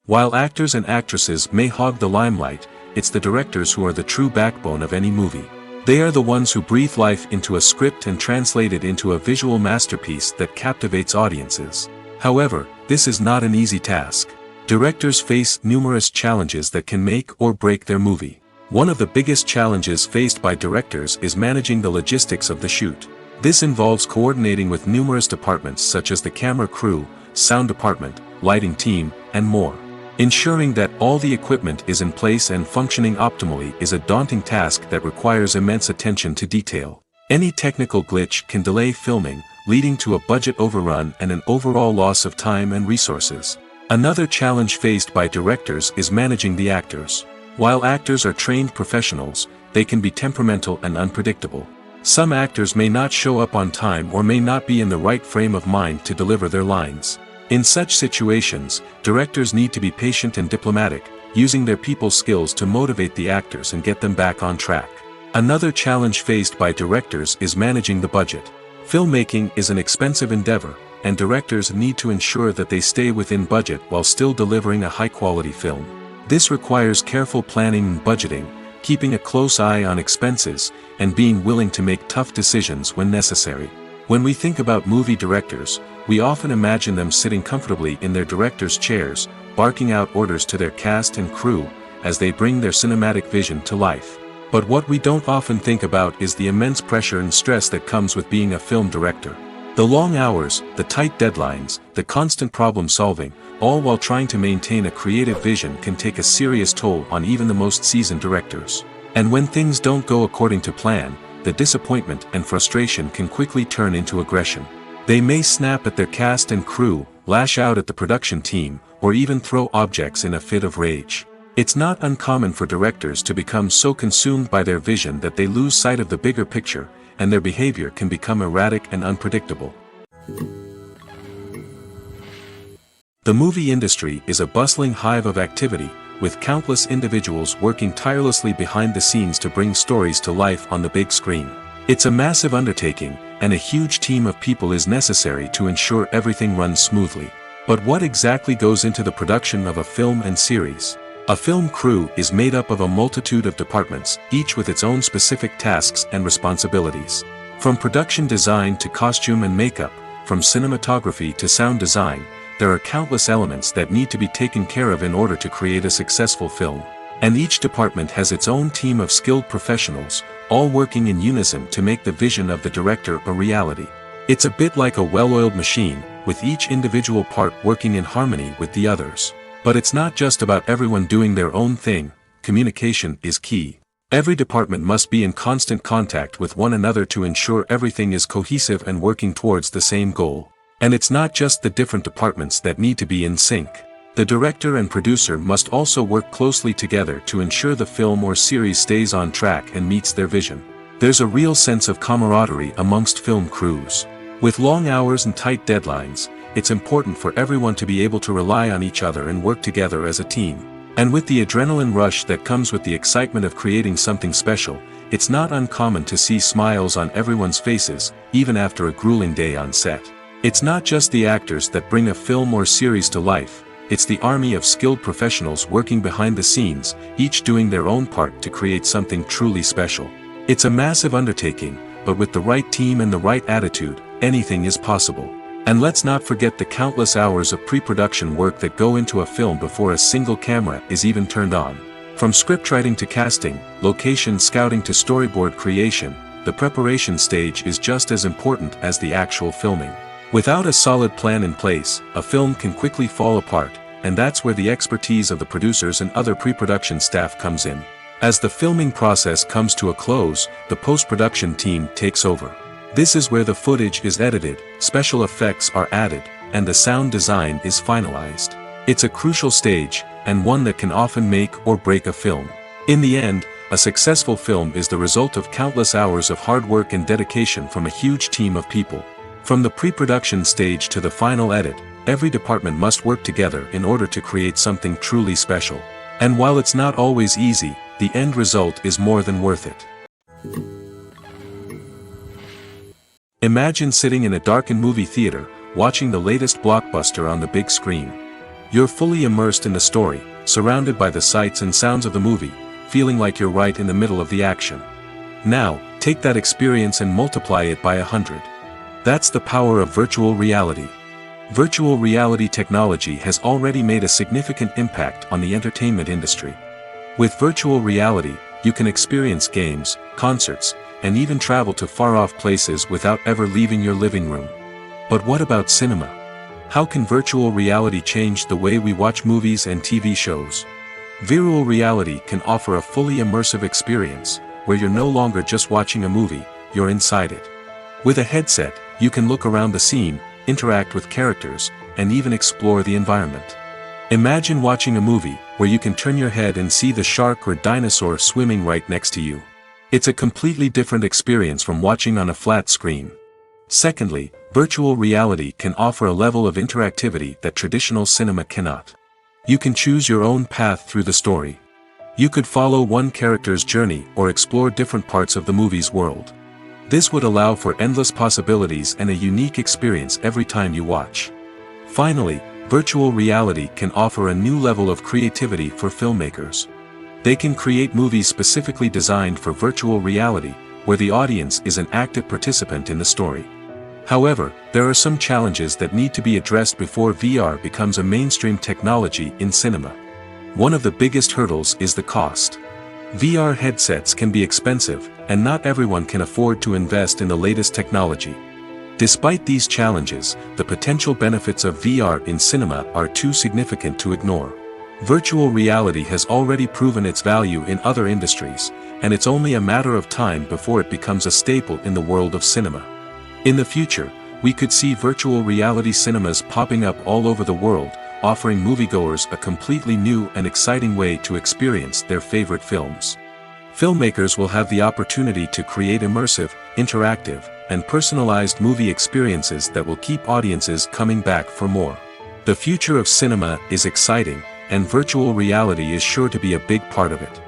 While actors and actresses may hog the limelight, it's the directors who are the true backbone of any movie. They are the ones who breathe life into a script and translate it into a visual masterpiece that captivates audiences. However, this is not an easy task. Directors face numerous challenges that can make or break their movie. One of the biggest challenges faced by directors is managing the logistics of the shoot. This involves coordinating with numerous departments such as the camera crew, sound department, lighting team, and more. Ensuring that all the equipment is in place and functioning optimally is a daunting task that requires immense attention to detail. Any technical glitch can delay filming, leading to a budget overrun and an overall loss of time and resources. Another challenge faced by directors is managing the actors. While actors are trained professionals, they can be temperamental and unpredictable. Some actors may not show up on time or may not be in the right frame of mind to deliver their lines. In such situations, directors need to be patient and diplomatic, using their people skills to motivate the actors and get them back on track. Another challenge faced by directors is managing the budget. Filmmaking is an expensive endeavor, and directors need to ensure that they stay within budget while still delivering a high-quality film. This requires careful planning and budgeting, keeping a close eye on expenses, and being willing to make tough decisions when necessary. When we think about movie directors, we often imagine them sitting comfortably in their director's chairs, barking out orders to their cast and crew, as they bring their cinematic vision to life. But what we don't often think about is the immense pressure and stress that comes with being a film director. The long hours, the tight deadlines, the constant problem solving, all while trying to maintain a creative vision can take a serious toll on even the most seasoned directors. And when things don't go according to plan, the disappointment and frustration can quickly turn into aggression. They may snap at their cast and crew, lash out at the production team, or even throw objects in a fit of rage. It's not uncommon for directors to become so consumed by their vision that they lose sight of the bigger picture, and their behavior can become erratic and unpredictable. The movie industry is a bustling hive of activity, with countless individuals working tirelessly behind the scenes to bring stories to life on the big screen. It's a massive undertaking, and a huge team of people is necessary to ensure everything runs smoothly. But what exactly goes into the production of a film and series? A film crew is made up of a multitude of departments, each with its own specific tasks and responsibilities. From production design to costume and makeup, from cinematography to sound design, there are countless elements that need to be taken care of in order to create a successful film. And each department has its own team of skilled professionals, all working in unison to make the vision of the director a reality. It's a bit like a well-oiled machine, with each individual part working in harmony with the others. But it's not just about everyone doing their own thing. Communication is key. Every department must be in constant contact with one another to ensure everything is cohesive and working towards the same goal. And it's not just the different departments that need to be in sync. The director and producer must also work closely together to ensure the film or series stays on track and meets their vision. There's a real sense of camaraderie amongst film crews. With long hours and tight deadlines, it's important for everyone to be able to rely on each other and work together as a team. And with the adrenaline rush that comes with the excitement of creating something special, it's not uncommon to see smiles on everyone's faces, even after a grueling day on set. It's not just the actors that bring a film or series to life, it's the army of skilled professionals working behind the scenes, each doing their own part to create something truly special. It's a massive undertaking, but with the right team and the right attitude, anything is possible. And let's not forget the countless hours of pre-production work that go into a film before a single camera is even turned on. From scriptwriting to casting, location scouting to storyboard creation, the preparation stage is just as important as the actual filming. Without a solid plan in place, a film can quickly fall apart, and that's where the expertise of the producers and other pre-production staff comes in. As the filming process comes to a close, the post-production team takes over. This is where the footage is edited, special effects are added, and the sound design is finalized. It's a crucial stage, and one that can often make or break a film. In the end, a successful film is the result of countless hours of hard work and dedication from a huge team of people. From the pre-production stage to the final edit, every department must work together in order to create something truly special. And while it's not always easy, the end result is more than worth it. Imagine sitting in a darkened movie theater, watching the latest blockbuster on the big screen. You're fully immersed in the story, surrounded by the sights and sounds of the movie, feeling like you're right in the middle of the action. Now, take that experience and multiply it by 100. That's the power of virtual reality. Virtual reality technology has already made a significant impact on the entertainment industry. With virtual reality, you can experience games, concerts, and even travel to far-off places without ever leaving your living room. But what about cinema? How can virtual reality change the way we watch movies and TV shows? Virtual reality can offer a fully immersive experience, where you're no longer just watching a movie, you're inside it. With a headset, you can look around the scene, interact with characters, and even explore the environment. Imagine watching a movie, where you can turn your head and see the shark or dinosaur swimming right next to you. It's a completely different experience from watching on a flat screen. Secondly, virtual reality can offer a level of interactivity that traditional cinema cannot. You can choose your own path through the story. You could follow one character's journey or explore different parts of the movie's world. This would allow for endless possibilities and a unique experience every time you watch. Finally, virtual reality can offer a new level of creativity for filmmakers. They can create movies specifically designed for virtual reality, where the audience is an active participant in the story. However, there are some challenges that need to be addressed before VR becomes a mainstream technology in cinema. One of the biggest hurdles is the cost. VR headsets can be expensive, and not everyone can afford to invest in the latest technology. Despite these challenges, the potential benefits of VR in cinema are too significant to ignore. Virtual reality has already proven its value in other industries, and it's only a matter of time before it becomes a staple in the world of cinema. In the future, we could see virtual reality cinemas popping up all over the world, offering moviegoers a completely new and exciting way to experience their favorite films. Filmmakers will have the opportunity to create immersive, interactive, and personalized movie experiences that will keep audiences coming back for more. The future of cinema is exciting, and virtual reality is sure to be a big part of it.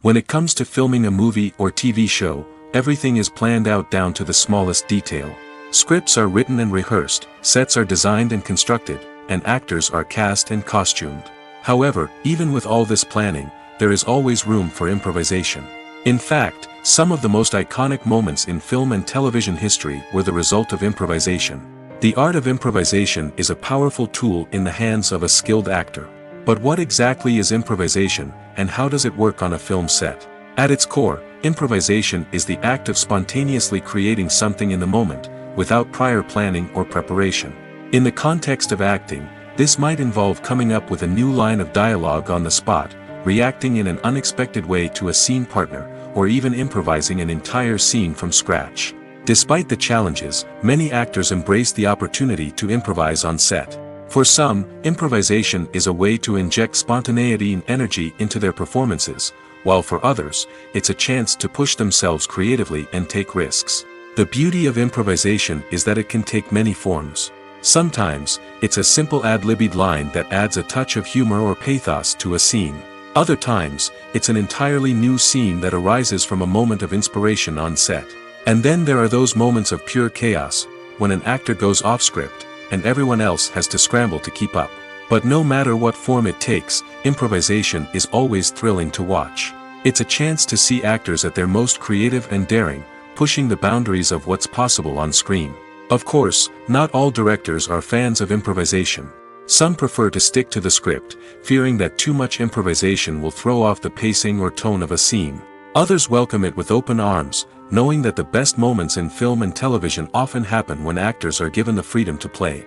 When it comes to filming a movie or TV show, everything is planned out down to the smallest detail. Scripts are written and rehearsed, sets are designed and constructed, and actors are cast and costumed. However, even with all this planning, there is always room for improvisation. In fact, some of the most iconic moments in film and television history were the result of improvisation. The art of improvisation is a powerful tool in the hands of a skilled actor. But what exactly is improvisation, and how does it work on a film set? At its core, improvisation is the act of spontaneously creating something in the moment, without prior planning or preparation. In the context of acting, this might involve coming up with a new line of dialogue on the spot, reacting in an unexpected way to a scene partner, or even improvising an entire scene from scratch. Despite the challenges, many actors embrace the opportunity to improvise on set. For some, improvisation is a way to inject spontaneity and energy into their performances, while for others, it's a chance to push themselves creatively and take risks. The beauty of improvisation is that it can take many forms. Sometimes, it's a simple ad-libbed line that adds a touch of humor or pathos to a scene. Other times, it's an entirely new scene that arises from a moment of inspiration on set. And then there are those moments of pure chaos, when an actor goes off script, and everyone else has to scramble to keep up. But no matter what form it takes, improvisation is always thrilling to watch. It's a chance to see actors at their most creative and daring, pushing the boundaries of what's possible on screen. Of course, not all directors are fans of improvisation. Some prefer to stick to the script, fearing that too much improvisation will throw off the pacing or tone of a scene. Others welcome it with open arms, knowing that the best moments in film and television often happen when actors are given the freedom to play.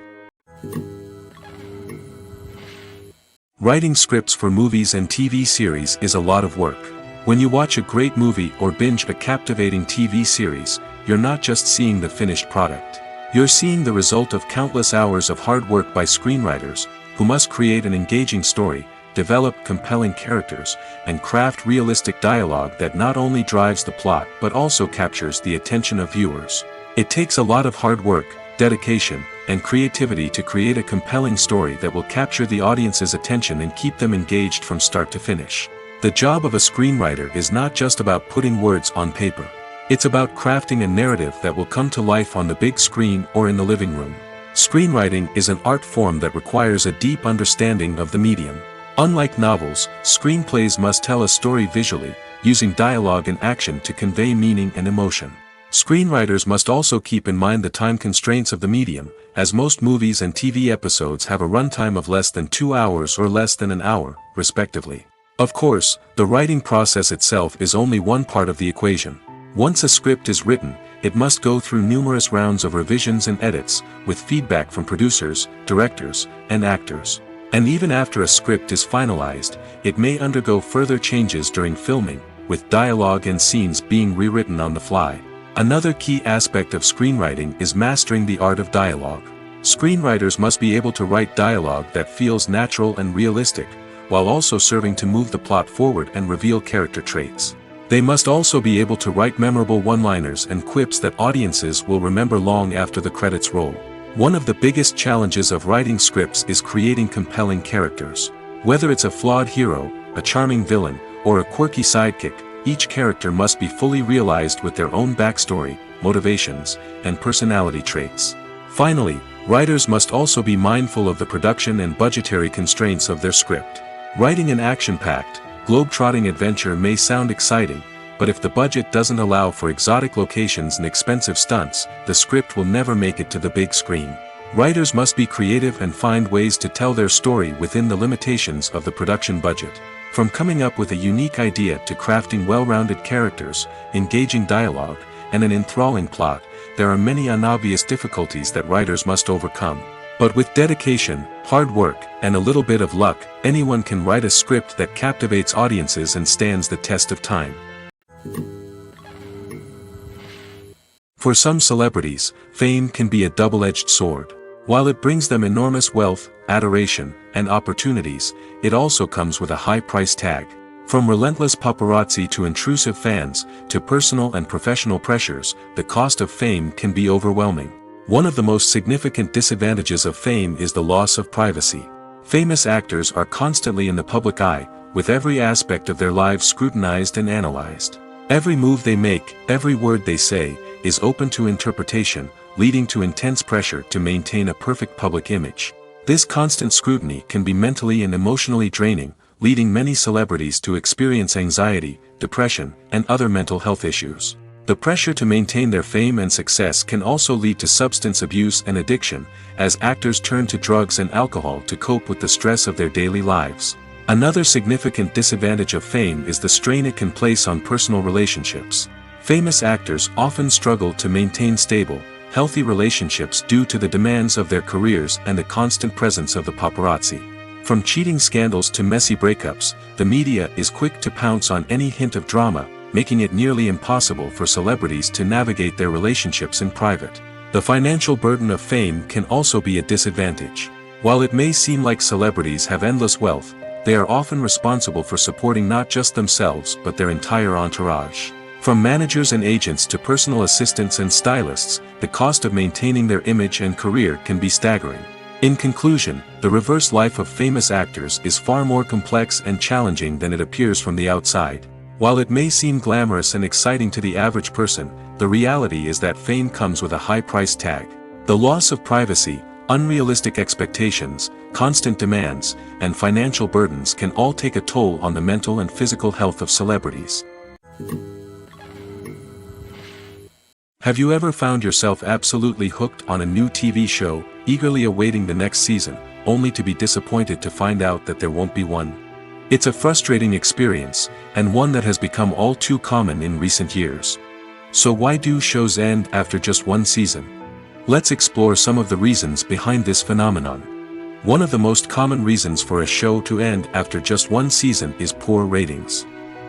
Writing scripts for movies and TV series is a lot of work. When you watch a great movie or binge a captivating TV series, you're not just seeing the finished product. You're seeing the result of countless hours of hard work by screenwriters, who must create an engaging story, develop compelling characters, and craft realistic dialogue that not only drives the plot but also captures the attention of viewers. It takes a lot of hard work, dedication, and creativity to create a compelling story that will capture the audience's attention and keep them engaged from start to finish. The job of a screenwriter is not just about putting words on paper. It's about crafting a narrative that will come to life on the big screen or in the living room. Screenwriting is an art form that requires a deep understanding of the medium. Unlike novels, screenplays must tell a story visually, using dialogue and action to convey meaning and emotion. Screenwriters must also keep in mind the time constraints of the medium, as most movies and TV episodes have a runtime of less than 2 hours or less than an hour, respectively. Of course, the writing process itself is only one part of the equation. Once a script is written, it must go through numerous rounds of revisions and edits, with feedback from producers, directors, and actors. And even after a script is finalized, it may undergo further changes during filming, with dialogue and scenes being rewritten on the fly. Another key aspect of screenwriting is mastering the art of dialogue. Screenwriters must be able to write dialogue that feels natural and realistic, while also serving to move the plot forward and reveal character traits. They must also be able to write memorable one-liners and quips that audiences will remember long after the credits roll. One of the biggest challenges of writing scripts is creating compelling characters. Whether it's a flawed hero, a charming villain, or a quirky sidekick, each character must be fully realized with their own backstory, motivations, and personality traits. Finally, writers must also be mindful of the production and budgetary constraints of their script. Writing an action-packed, globe-trotting adventure may sound exciting, but if the budget doesn't allow for exotic locations and expensive stunts, the script will never make it to the big screen. Writers must be creative and find ways to tell their story within the limitations of the production budget. From coming up with a unique idea to crafting well-rounded characters, engaging dialogue, and an enthralling plot, there are many unobvious difficulties that writers must overcome. But with dedication, hard work, and a little bit of luck, anyone can write a script that captivates audiences and stands the test of time. For some celebrities, fame can be a double-edged sword. While it brings them enormous wealth, adoration, and opportunities, it also comes with a high price tag. From relentless paparazzi to intrusive fans, to personal and professional pressures, the cost of fame can be overwhelming. One of the most significant disadvantages of fame is the loss of privacy. Famous actors are constantly in the public eye, with every aspect of their lives scrutinized and analyzed. Every move they make, every word they say, is open to interpretation, leading to intense pressure to maintain a perfect public image. This constant scrutiny can be mentally and emotionally draining, leading many celebrities to experience anxiety, depression, and other mental health issues. The pressure to maintain their fame and success can also lead to substance abuse and addiction, as actors turn to drugs and alcohol to cope with the stress of their daily lives. Another significant disadvantage of fame is the strain it can place on personal relationships. Famous actors often struggle to maintain stable, healthy relationships due to the demands of their careers and the constant presence of the paparazzi. From cheating scandals to messy breakups, the media is quick to pounce on any hint of drama, making it nearly impossible for celebrities to navigate their relationships in private. The financial burden of fame can also be a disadvantage. While it may seem like celebrities have endless wealth, they are often responsible for supporting not just themselves but their entire entourage. From managers and agents to personal assistants and stylists, the cost of maintaining their image and career can be staggering. In conclusion, the reverse life of famous actors is far more complex and challenging than it appears from the outside. While it may seem glamorous and exciting to the average person, the reality is that fame comes with a high price tag. The loss of privacy, unrealistic expectations, constant demands, and financial burdens can all take a toll on the mental and physical health of celebrities. Have you ever found yourself absolutely hooked on a new TV show, eagerly awaiting the next season, only to be disappointed to find out that there won't be one? It's a frustrating experience, and one that has become all too common in recent years. So why do shows end after just one season? Let's explore some of the reasons behind this phenomenon. One of the most common reasons for a show to end after just one season is poor ratings.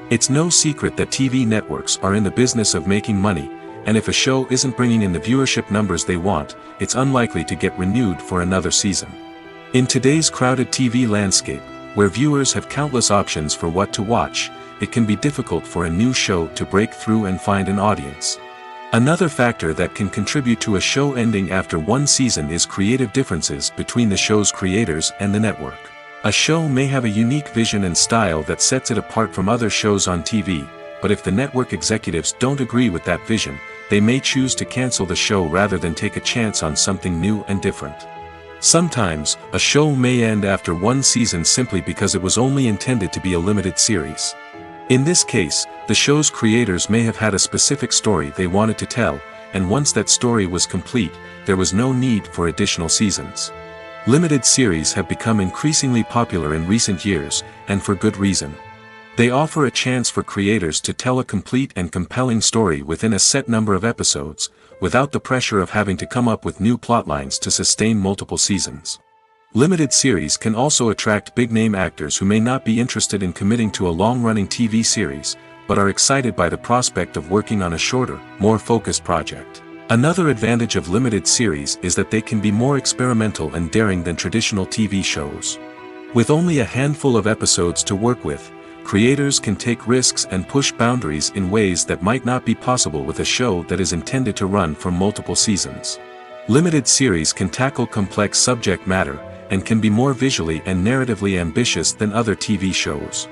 It's no secret that TV networks are in the business of making money, and if a show isn't bringing in the viewership numbers they want, it's unlikely to get renewed for another season. In today's crowded TV landscape, where viewers have countless options for what to watch, it can be difficult for a new show to break through and find an audience. Another factor that can contribute to a show ending after one season is creative differences between the show's creators and the network. A show may have a unique vision and style that sets it apart from other shows on TV, but if the network executives don't agree with that vision, they may choose to cancel the show rather than take a chance on something new and different. Sometimes, a show may end after one season simply because it was only intended to be a limited series. In this case, the show's creators may have had a specific story they wanted to tell, and once that story was complete, there was no need for additional seasons. Limited series have become increasingly popular in recent years, and for good reason. They offer a chance for creators to tell a complete and compelling story within a set number of episodes, without the pressure of having to come up with new plotlines to sustain multiple seasons. Limited series can also attract big-name actors who may not be interested in committing to a long-running TV series, but are excited by the prospect of working on a shorter, more focused project. Another advantage of limited series is that they can be more experimental and daring than traditional TV shows. With only a handful of episodes to work with, creators can take risks and push boundaries in ways that might not be possible with a show that is intended to run for multiple seasons. Limited series can tackle complex subject matter, and can be more visually and narratively ambitious than other TV shows.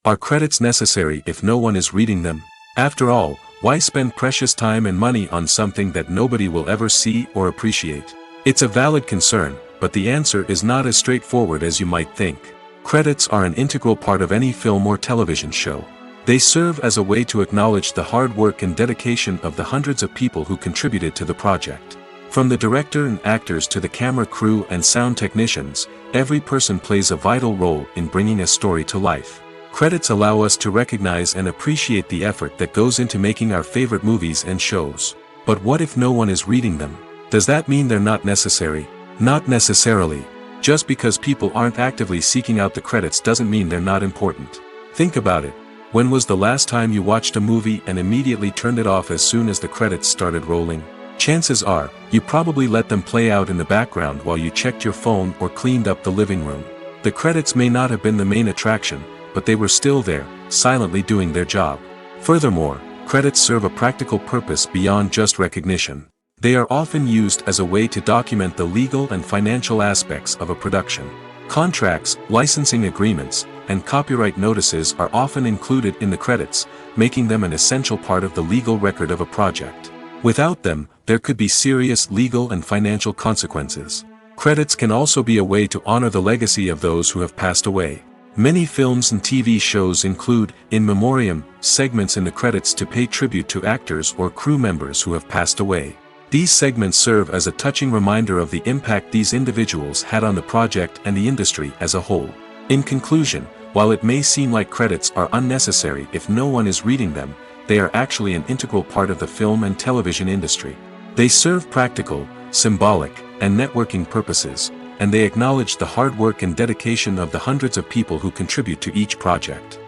Are credits necessary if no one is reading them? After all, why spend precious time and money on something that nobody will ever see or appreciate? It's a valid concern, but the answer is not as straightforward as you might think. Credits are an integral part of any film or television show. They serve as a way to acknowledge the hard work and dedication of the hundreds of people who contributed to the project. From the director and actors to the camera crew and sound technicians, every person plays a vital role in bringing a story to life. Credits allow us to recognize and appreciate the effort that goes into making our favorite movies and shows. But what if no one is reading them? Does that mean they're not necessary? Not necessarily. Just because people aren't actively seeking out the credits doesn't mean they're not important. Think about it. When was the last time you watched a movie and immediately turned it off as soon as the credits started rolling? Chances are, you probably let them play out in the background while you checked your phone or cleaned up the living room. The credits may not have been the main attraction, but they were still there, silently doing their job. Furthermore, credits serve a practical purpose beyond just recognition. They are often used as a way to document the legal and financial aspects of a production. Contracts, licensing agreements, and copyright notices are often included in the credits, making them an essential part of the legal record of a project. Without them, there could be serious legal and financial consequences. Credits can also be a way to honor the legacy of those who have passed away. Many films and TV shows include, in memoriam, segments in the credits to pay tribute to actors or crew members who have passed away. These segments serve as a touching reminder of the impact these individuals had on the project and the industry as a whole. In conclusion, while it may seem like credits are unnecessary if no one is reading them, they are actually an integral part of the film and television industry. They serve practical, symbolic, and networking purposes, and they acknowledge the hard work and dedication of the hundreds of people who contribute to each project.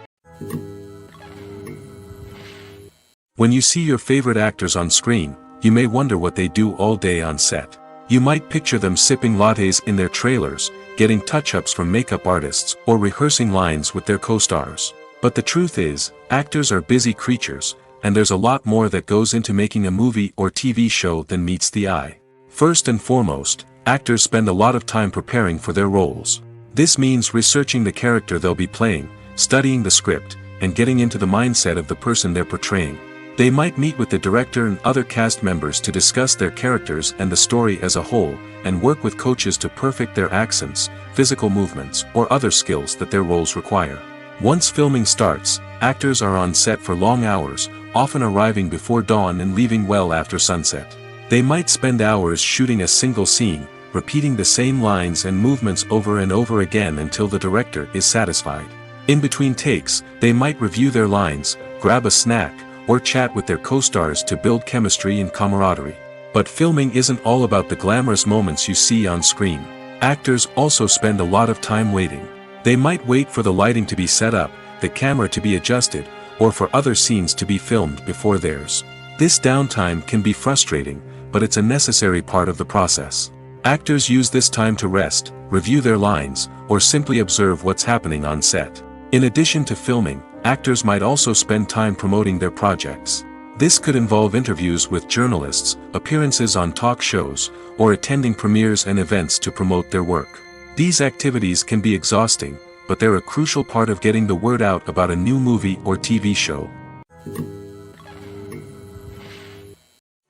When you see your favorite actors on screen, you may wonder what they do all day on set. You might picture them sipping lattes in their trailers, getting touch-ups from makeup artists, or rehearsing lines with their co-stars. But the truth is, actors are busy creatures, and there's a lot more that goes into making a movie or TV show than meets the eye. First and foremost, actors spend a lot of time preparing for their roles. This means researching the character they'll be playing, studying the script, and getting into the mindset of the person they're portraying. They might meet with the director and other cast members to discuss their characters and the story as a whole, and work with coaches to perfect their accents, physical movements, or other skills that their roles require. Once filming starts, actors are on set for long hours, often arriving before dawn and leaving well after sunset. They might spend hours shooting a single scene, repeating the same lines and movements over and over again until the director is satisfied. In between takes, they might review their lines, grab a snack, or chat with their co-stars to build chemistry and camaraderie. But filming isn't all about the glamorous moments you see on screen. Actors also spend a lot of time waiting. They might wait for the lighting to be set up, the camera to be adjusted, or for other scenes to be filmed before theirs. This downtime can be frustrating, but it's a necessary part of the process. Actors use this time to rest, review their lines, or simply observe what's happening on set. In addition to filming, actors might also spend time promoting their projects. This could involve interviews with journalists, appearances on talk shows, or attending premieres and events to promote their work. These activities can be exhausting, but they're a crucial part of getting the word out about a new movie or TV show.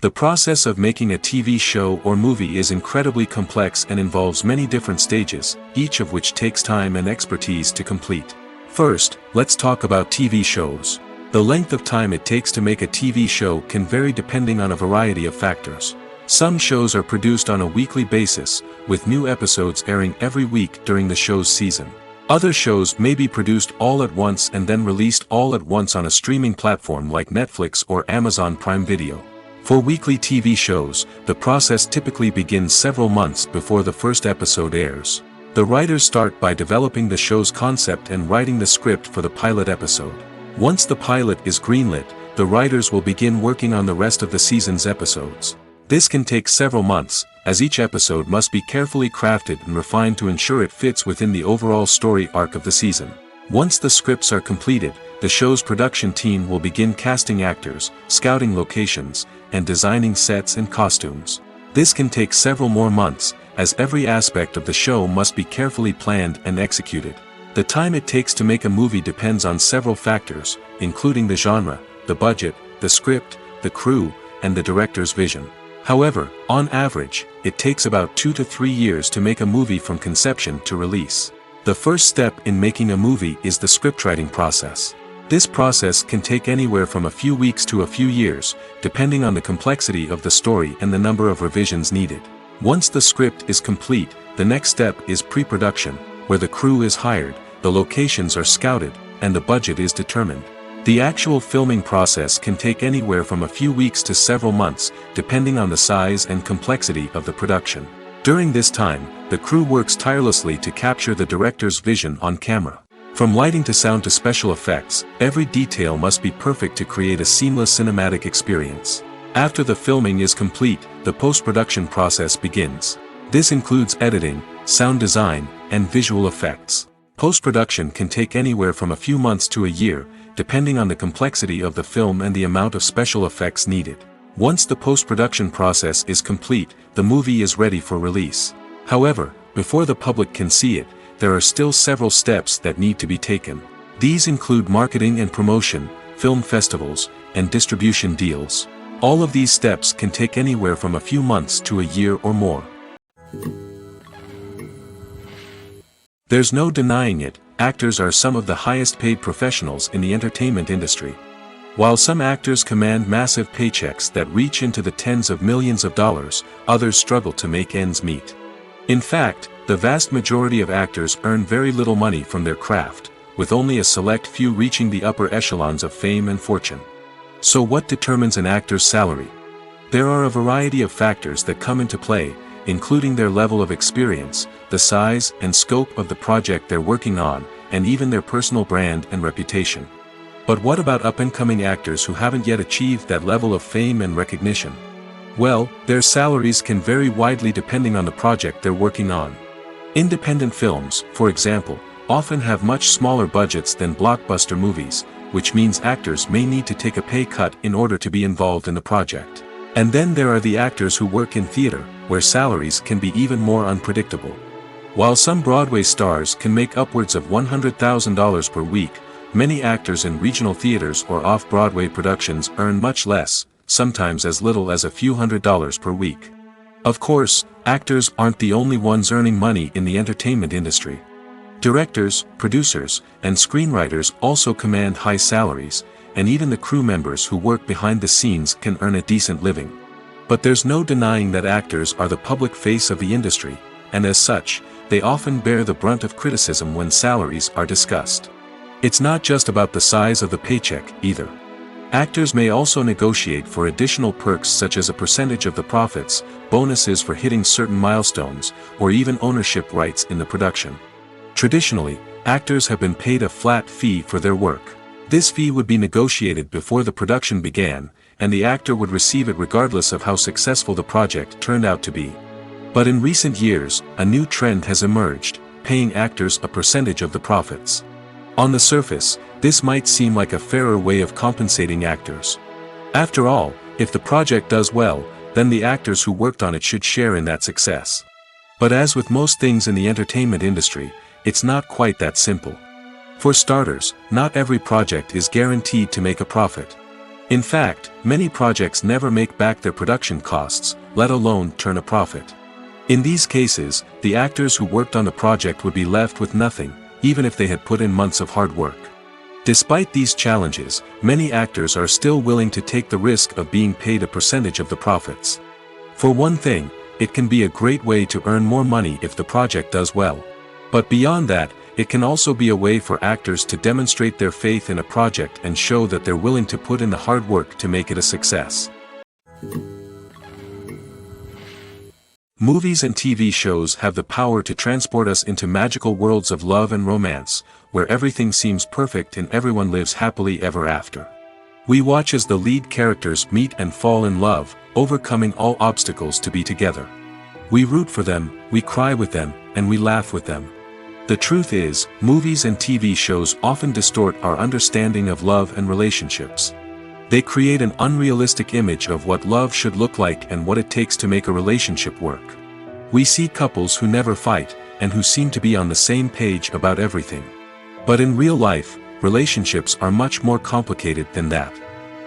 The process of making a TV show or movie is incredibly complex and involves many different stages, each of which takes time and expertise to complete. First, let's talk about TV shows. The length of time it takes to make a TV show can vary depending on a variety of factors. Some shows are produced on a weekly basis, with new episodes airing every week during the show's season. Other shows may be produced all at once and then released all at once on a streaming platform like Netflix or Amazon Prime Video. For weekly TV shows, the process typically begins several months before the first episode airs. The writers start by developing the show's concept and writing the script for the pilot episode. Once the pilot is greenlit, the writers will begin working on the rest of the season's episodes. This can take several months, as each episode must be carefully crafted and refined to ensure it fits within the overall story arc of the season. Once the scripts are completed, the show's production team will begin casting actors, scouting locations, and designing sets and costumes. This can take several more months, as every aspect of the show must be carefully planned and executed. The time it takes to make a movie depends on several factors, including the genre, the budget, the script, the crew, and the director's vision. However, on average, it takes about 2 to 3 years to make a movie from conception to release. The first step in making a movie is the scriptwriting process. This process can take anywhere from a few weeks to a few years, depending on the complexity of the story and the number of revisions needed. Once the script is complete, the next step is pre-production, where the crew is hired, the locations are scouted, and the budget is determined. The actual filming process can take anywhere from a few weeks to several months, depending on the size and complexity of the production. During this time, the crew works tirelessly to capture the director's vision on camera. From lighting to sound to special effects, every detail must be perfect to create a seamless cinematic experience. After the filming is complete, the post-production process begins. This includes editing, sound design, and visual effects. Post-production can take anywhere from a few months to a year, depending on the complexity of the film and the amount of special effects needed. Once the post-production process is complete, the movie is ready for release. However, before the public can see it, there are still several steps that need to be taken. These include marketing and promotion, film festivals, and distribution deals. All of these steps can take anywhere from a few months to a year or more. There's no denying it, actors are some of the highest paid professionals in the entertainment industry. While some actors command massive paychecks that reach into the tens of millions of dollars, others struggle to make ends meet. In fact, the vast majority of actors earn very little money from their craft, with only a select few reaching the upper echelons of fame and fortune. So what determines an actor's salary? There are a variety of factors that come into play, including their level of experience, the size and scope of the project they're working on, and even their personal brand and reputation. But what about up-and-coming actors who haven't yet achieved that level of fame and recognition? Well, their salaries can vary widely depending on the project they're working on. Independent films, for example, often have much smaller budgets than blockbuster movies, which means actors may need to take a pay cut in order to be involved in the project. And then there are the actors who work in theater, where salaries can be even more unpredictable. While some Broadway stars can make upwards of $100,000 per week, many actors in regional theaters or off-Broadway productions earn much less, sometimes as little as a few $100s per week. Of course, actors aren't the only ones earning money in the entertainment industry. Directors, producers, and screenwriters also command high salaries, and even the crew members who work behind the scenes can earn a decent living. But there's no denying that actors are the public face of the industry, and as such, they often bear the brunt of criticism when salaries are discussed. It's not just about the size of the paycheck, either. Actors may also negotiate for additional perks such as a percentage of the profits, bonuses for hitting certain milestones, or even ownership rights in the production. Traditionally, actors have been paid a flat fee for their work. This fee would be negotiated before the production began, and the actor would receive it regardless of how successful the project turned out to be. But in recent years, a new trend has emerged, paying actors a percentage of the profits. On the surface, this might seem like a fairer way of compensating actors. After all, if the project does well, then the actors who worked on it should share in that success. But as with most things in the entertainment industry, it's not quite that simple. For starters, not every project is guaranteed to make a profit. In fact, many projects never make back their production costs, let alone turn a profit. In these cases, the actors who worked on the project would be left with nothing, even if they had put in months of hard work. Despite these challenges, many actors are still willing to take the risk of being paid a percentage of the profits. For one thing, it can be a great way to earn more money if the project does well. But beyond that, it can also be a way for actors to demonstrate their faith in a project and show that they're willing to put in the hard work to make it a success. Movies and TV shows have the power to transport us into magical worlds of love and romance, where everything seems perfect and everyone lives happily ever after. We watch as the lead characters meet and fall in love, overcoming all obstacles to be together. We root for them, we cry with them, and we laugh with them. The truth is, movies and TV shows often distort our understanding of love and relationships. They create an unrealistic image of what love should look like and what it takes to make a relationship work. We see couples who never fight, and who seem to be on the same page about everything. But in real life, relationships are much more complicated than that.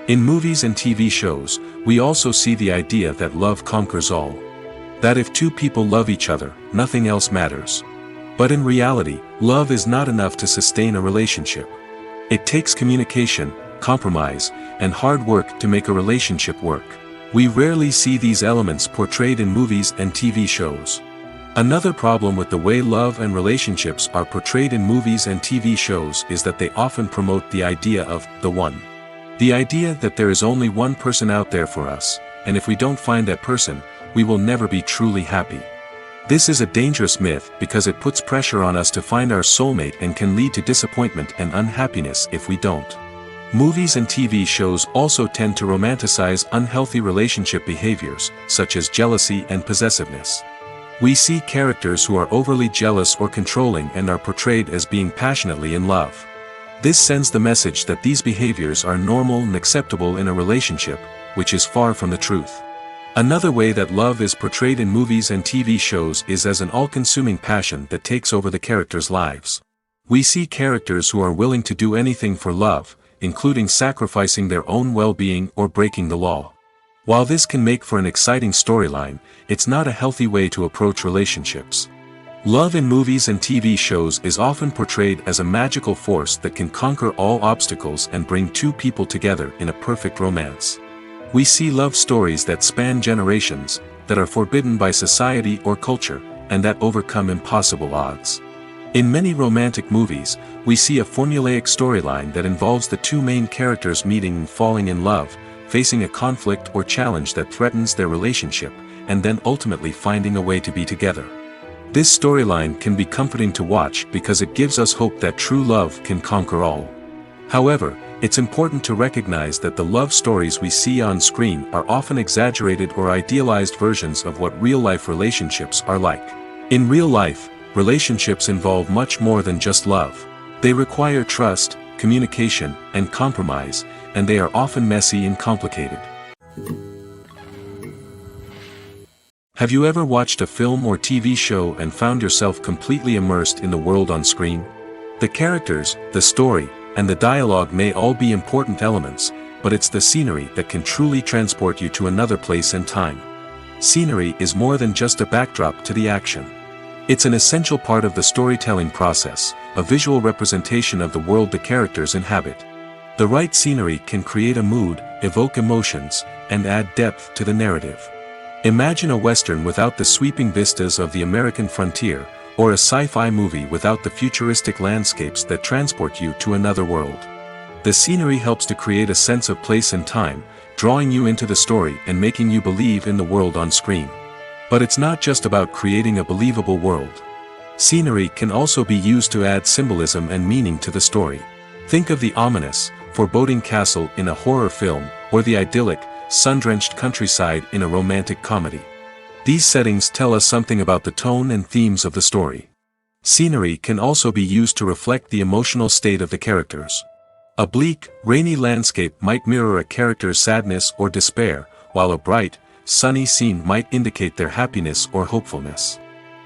In movies and TV shows, we also see the idea that love conquers all. That if two people love each other, nothing else matters. But in reality, love is not enough to sustain a relationship. It takes communication, compromise, and hard work to make a relationship work. We rarely see these elements portrayed in movies and TV shows. Another problem with the way love and relationships are portrayed in movies and TV shows is that they often promote the idea of the one. The idea that there is only one person out there for us, and if we don't find that person, we will never be truly happy. This is a dangerous myth because it puts pressure on us to find our soulmate and can lead to disappointment and unhappiness if we don't. Movies and TV shows also tend to romanticize unhealthy relationship behaviors, such as jealousy and possessiveness. We see characters who are overly jealous or controlling and are portrayed as being passionately in love. This sends the message that these behaviors are normal and acceptable in a relationship, which is far from the truth. Another way that love is portrayed in movies and TV shows is as an all-consuming passion that takes over the characters' lives. We see characters who are willing to do anything for love, including sacrificing their own well-being or breaking the law. While this can make for an exciting storyline, it's not a healthy way to approach relationships. Love in movies and TV shows is often portrayed as a magical force that can conquer all obstacles and bring two people together in a perfect romance. We see love stories that span generations, that are forbidden by society or culture, and that overcome impossible odds. In many romantic movies, we see a formulaic storyline that involves the two main characters meeting and falling in love, facing a conflict or challenge that threatens their relationship, and then ultimately finding a way to be together. This storyline can be comforting to watch because it gives us hope that true love can conquer all. However, it's important to recognize that the love stories we see on screen are often exaggerated or idealized versions of what real-life relationships are like. In real life, relationships involve much more than just love. They require trust, communication, and compromise, and they are often messy and complicated. Have you ever watched a film or TV show and found yourself completely immersed in the world on screen? The characters, the story, and the dialogue may all be important elements, but it's the scenery that can truly transport you to another place and time. Scenery is more than just a backdrop to the action. It's an essential part of the storytelling process, a visual representation of the world the characters inhabit. The right scenery can create a mood, evoke emotions, and add depth to the narrative. Imagine a Western without the sweeping vistas of the American frontier, or a sci-fi movie without the futuristic landscapes that transport you to another world. The scenery helps to create a sense of place and time, drawing you into the story and making you believe in the world on screen. But it's not just about creating a believable world. Scenery can also be used to add symbolism and meaning to the story. Think of the ominous, foreboding castle in a horror film, or the idyllic, sun-drenched countryside in a romantic comedy. These settings tell us something about the tone and themes of the story. Scenery can also be used to reflect the emotional state of the characters. A bleak, rainy landscape might mirror a character's sadness or despair, while a bright, sunny scene might indicate their happiness or hopefulness.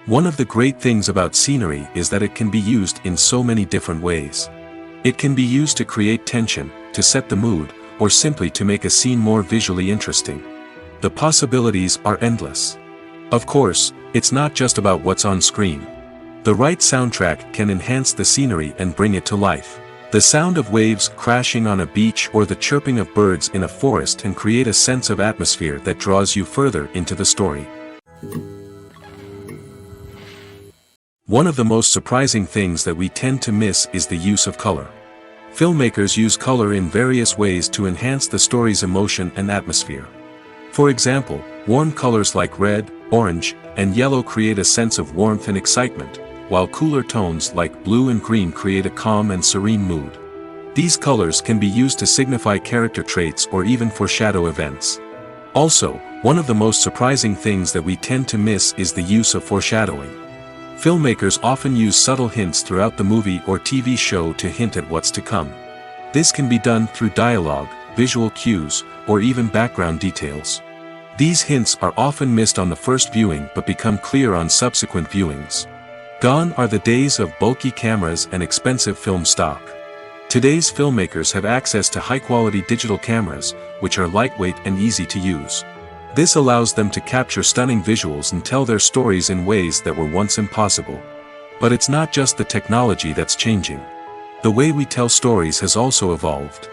One of the great things about scenery is that it can be used in so many different ways. It can be used to create tension, to set the mood, or simply to make a scene more visually interesting. The possibilities are endless. Of course, it's not just about what's on screen. The right soundtrack can enhance the scenery and bring it to life. The sound of waves crashing on a beach or the chirping of birds in a forest can create a sense of atmosphere that draws you further into the story. One of the most surprising things that we tend to miss is the use of color. Filmmakers use color in various ways to enhance the story's emotion and atmosphere. For example, warm colors like red, orange, and yellow create a sense of warmth and excitement, while cooler tones like blue and green create a calm and serene mood. These colors can be used to signify character traits or even foreshadow events. Also, one of the most surprising things that we tend to miss is the use of foreshadowing. Filmmakers often use subtle hints throughout the movie or TV show to hint at what's to come. This can be done through dialogue, visual cues, or even background details. These hints are often missed on the first viewing but become clear on subsequent viewings. Gone are the days of bulky cameras and expensive film stock. Today's filmmakers have access to high-quality digital cameras, which are lightweight and easy to use. This allows them to capture stunning visuals and tell their stories in ways that were once impossible. But it's not just the technology that's changing. The way we tell stories has also evolved.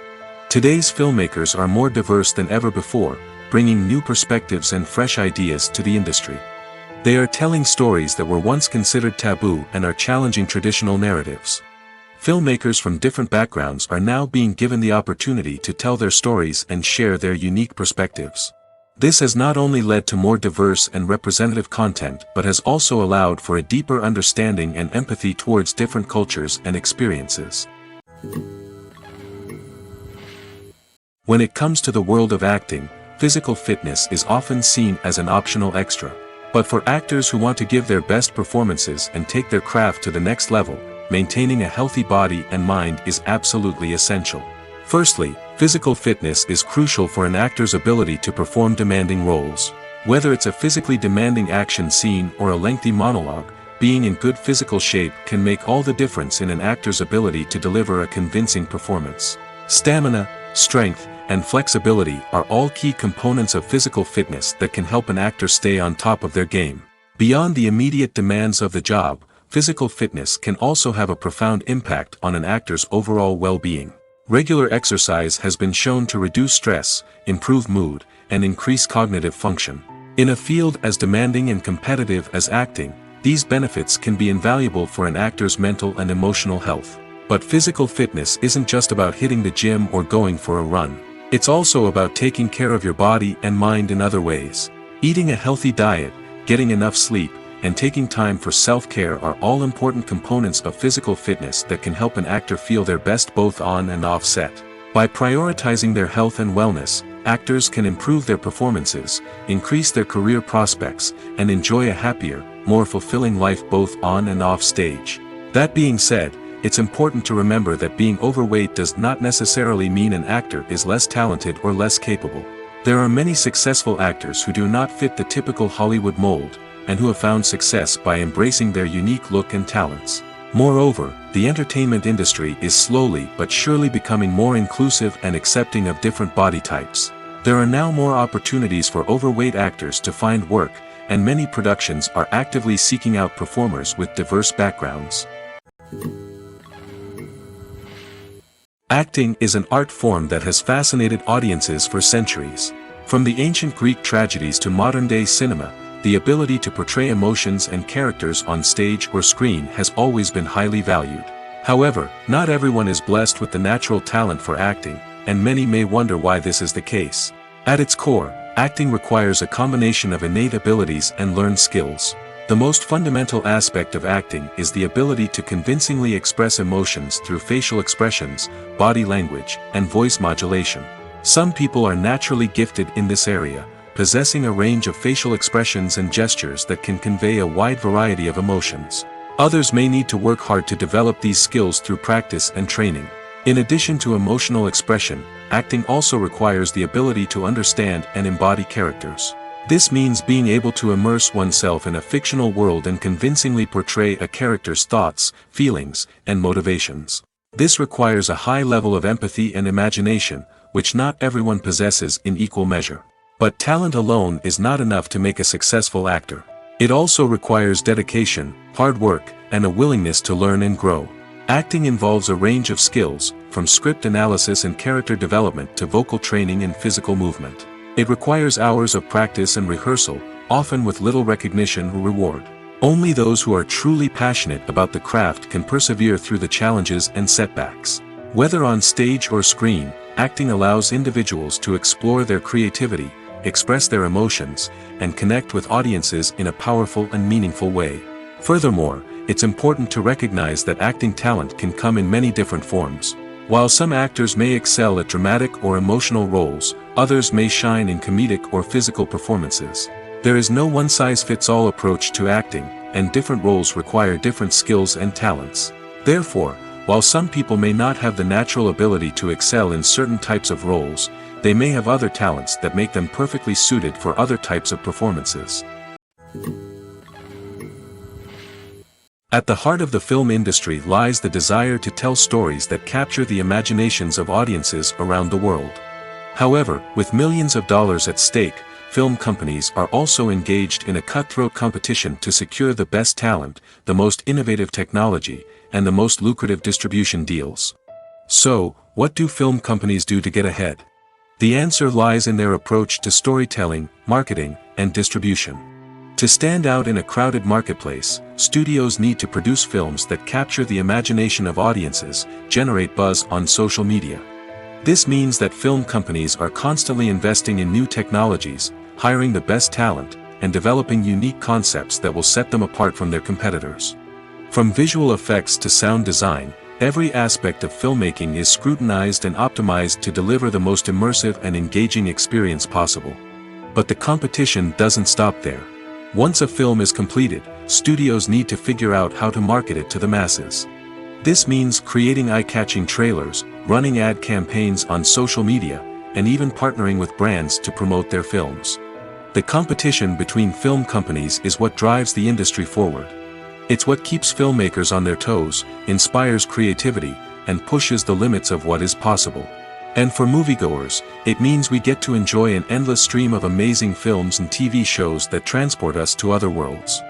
Today's filmmakers are more diverse than ever before, bringing new perspectives and fresh ideas to the industry. They are telling stories that were once considered taboo and are challenging traditional narratives. Filmmakers from different backgrounds are now being given the opportunity to tell their stories and share their unique perspectives. This has not only led to more diverse and representative content but has also allowed for a deeper understanding and empathy towards different cultures and experiences. When it comes to the world of acting, physical fitness is often seen as an optional extra. But for actors who want to give their best performances and take their craft to the next level, maintaining a healthy body and mind is absolutely essential. Firstly, physical fitness is crucial for an actor's ability to perform demanding roles. Whether it's a physically demanding action scene or a lengthy monologue, being in good physical shape can make all the difference in an actor's ability to deliver a convincing performance. Stamina, strength, and flexibility are all key components of physical fitness that can help an actor stay on top of their game. Beyond the immediate demands of the job, physical fitness can also have a profound impact on an actor's overall well-being. Regular exercise has been shown to reduce stress, improve mood, and increase cognitive function. In a field as demanding and competitive as acting, these benefits can be invaluable for an actor's mental and emotional health. But physical fitness isn't just about hitting the gym or going for a run. It's also about taking care of your body and mind in other ways. Eating a healthy diet, getting enough sleep, and taking time for self-care are all important components of physical fitness that can help an actor feel their best both on and off set. By prioritizing their health and wellness, actors can improve their performances, increase their career prospects, and enjoy a happier, more fulfilling life both on and off stage. That being said, it's important to remember that being overweight does not necessarily mean an actor is less talented or less capable. There are many successful actors who do not fit the typical Hollywood mold, and who have found success by embracing their unique look and talents. Moreover, the entertainment industry is slowly but surely becoming more inclusive and accepting of different body types. There are now more opportunities for overweight actors to find work, and many productions are actively seeking out performers with diverse backgrounds. Acting is an art form that has fascinated audiences for centuries. From the ancient Greek tragedies to modern-day cinema, the ability to portray emotions and characters on stage or screen has always been highly valued. However, not everyone is blessed with the natural talent for acting, and many may wonder why this is the case. At its core, acting requires a combination of innate abilities and learned skills. The most fundamental aspect of acting is the ability to convincingly express emotions through facial expressions, body language, and voice modulation. Some people are naturally gifted in this area, possessing a range of facial expressions and gestures that can convey a wide variety of emotions. Others may need to work hard to develop these skills through practice and training. In addition to emotional expression, acting also requires the ability to understand and embody characters. This means being able to immerse oneself in a fictional world and convincingly portray a character's thoughts, feelings, and motivations. This requires a high level of empathy and imagination, which not everyone possesses in equal measure. But talent alone is not enough to make a successful actor. It also requires dedication, hard work, and a willingness to learn and grow. Acting involves a range of skills, from script analysis and character development to vocal training and physical movement. It requires hours of practice and rehearsal, often with little recognition or reward. Only those who are truly passionate about the craft can persevere through the challenges and setbacks. Whether on stage or screen, acting allows individuals to explore their creativity, express their emotions, and connect with audiences in a powerful and meaningful way. Furthermore, it's important to recognize that acting talent can come in many different forms. While some actors may excel at dramatic or emotional roles, others may shine in comedic or physical performances. There is no one-size-fits-all approach to acting, and different roles require different skills and talents. Therefore, while some people may not have the natural ability to excel in certain types of roles, they may have other talents that make them perfectly suited for other types of performances. At the heart of the film industry lies the desire to tell stories that capture the imaginations of audiences around the world. However, with millions of dollars at stake, film companies are also engaged in a cutthroat competition to secure the best talent, the most innovative technology, and the most lucrative distribution deals. So, what do film companies do to get ahead? The answer lies in their approach to storytelling, marketing, and distribution. To stand out in a crowded marketplace, studios need to produce films that capture the imagination of audiences, generate buzz on social media. This means that film companies are constantly investing in new technologies, hiring the best talent, and developing unique concepts that will set them apart from their competitors. From visual effects to sound design, every aspect of filmmaking is scrutinized and optimized to deliver the most immersive and engaging experience possible. But the competition doesn't stop there. Once a film is completed, studios need to figure out how to market it to the masses. This means creating eye-catching trailers, running ad campaigns on social media, and even partnering with brands to promote their films. The competition between film companies is what drives the industry forward. It's what keeps filmmakers on their toes, inspires creativity, and pushes the limits of what is possible. And for moviegoers, it means we get to enjoy an endless stream of amazing films and TV shows that transport us to other worlds.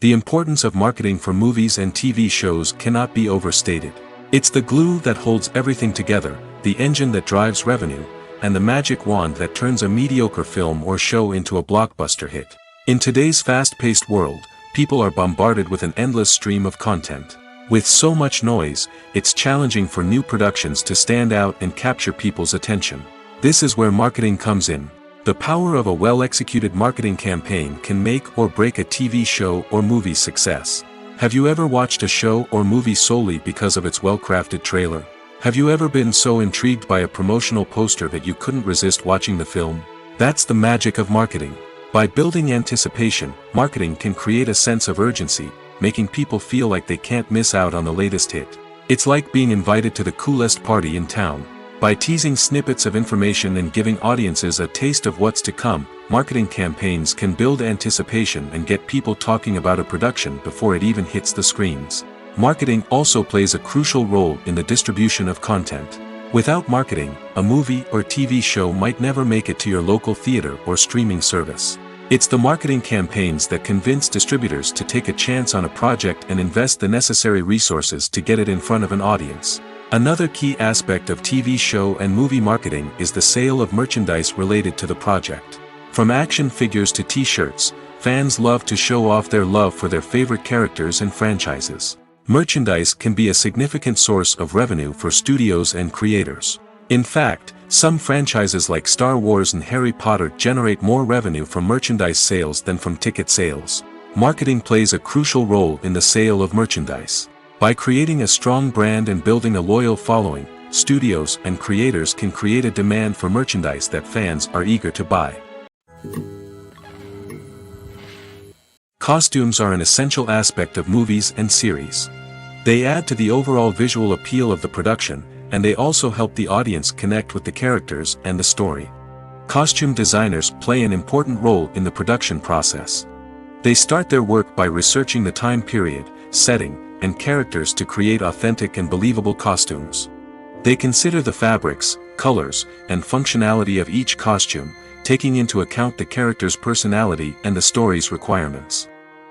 The importance of marketing for movies and TV shows cannot be overstated. It's the glue that holds everything together, the engine that drives revenue, and the magic wand that turns a mediocre film or show into a blockbuster hit. In today's fast-paced world, people are bombarded with an endless stream of content. With so much noise, it's challenging for new productions to stand out and capture people's attention. This is where marketing comes in. The power of a well-executed marketing campaign can make or break a TV show or movie's success. Have you ever watched a show or movie solely because of its well-crafted trailer? Have you ever been so intrigued by a promotional poster that you couldn't resist watching the film? That's the magic of marketing. By building anticipation, marketing can create a sense of urgency, making people feel like they can't miss out on the latest hit. It's like being invited to the coolest party in town. By teasing snippets of information and giving audiences a taste of what's to come, marketing campaigns can build anticipation and get people talking about a production before it even hits the screens. Marketing also plays a crucial role in the distribution of content. Without marketing, a movie or TV show might never make it to your local theater or streaming service. It's the marketing campaigns that convince distributors to take a chance on a project and invest the necessary resources to get it in front of an audience. Another key aspect of TV show and movie marketing is the sale of merchandise related to the project. From action figures to t-shirts, fans love to show off their love for their favorite characters and franchises. Merchandise can be a significant source of revenue for studios and creators. In fact, some franchises like Star Wars and Harry Potter generate more revenue from merchandise sales than from ticket sales. Marketing plays a crucial role in the sale of merchandise. By creating a strong brand and building a loyal following, studios and creators can create a demand for merchandise that fans are eager to buy. Costumes are an essential aspect of movies and series. They add to the overall visual appeal of the production, and they also help the audience connect with the characters and the story. Costume designers play an important role in the production process. They start their work by researching the time period, setting, and characters to create authentic and believable costumes. They consider the fabrics, colors, and functionality of each costume, taking into account the character's personality and the story's requirements.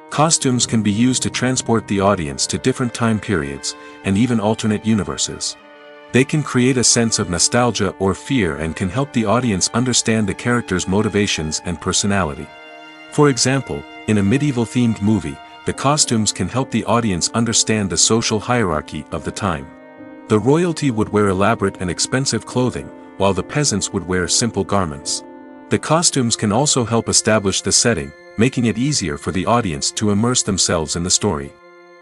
Costumes can be used to transport the audience to different time periods, and even alternate universes. They can create a sense of nostalgia or fear and can help the audience understand the character's motivations and personality. For example, in a medieval-themed movie, the costumes can help the audience understand the social hierarchy of the time. The royalty would wear elaborate and expensive clothing, while the peasants would wear simple garments. The costumes can also help establish the setting, making it easier for the audience to immerse themselves in the story.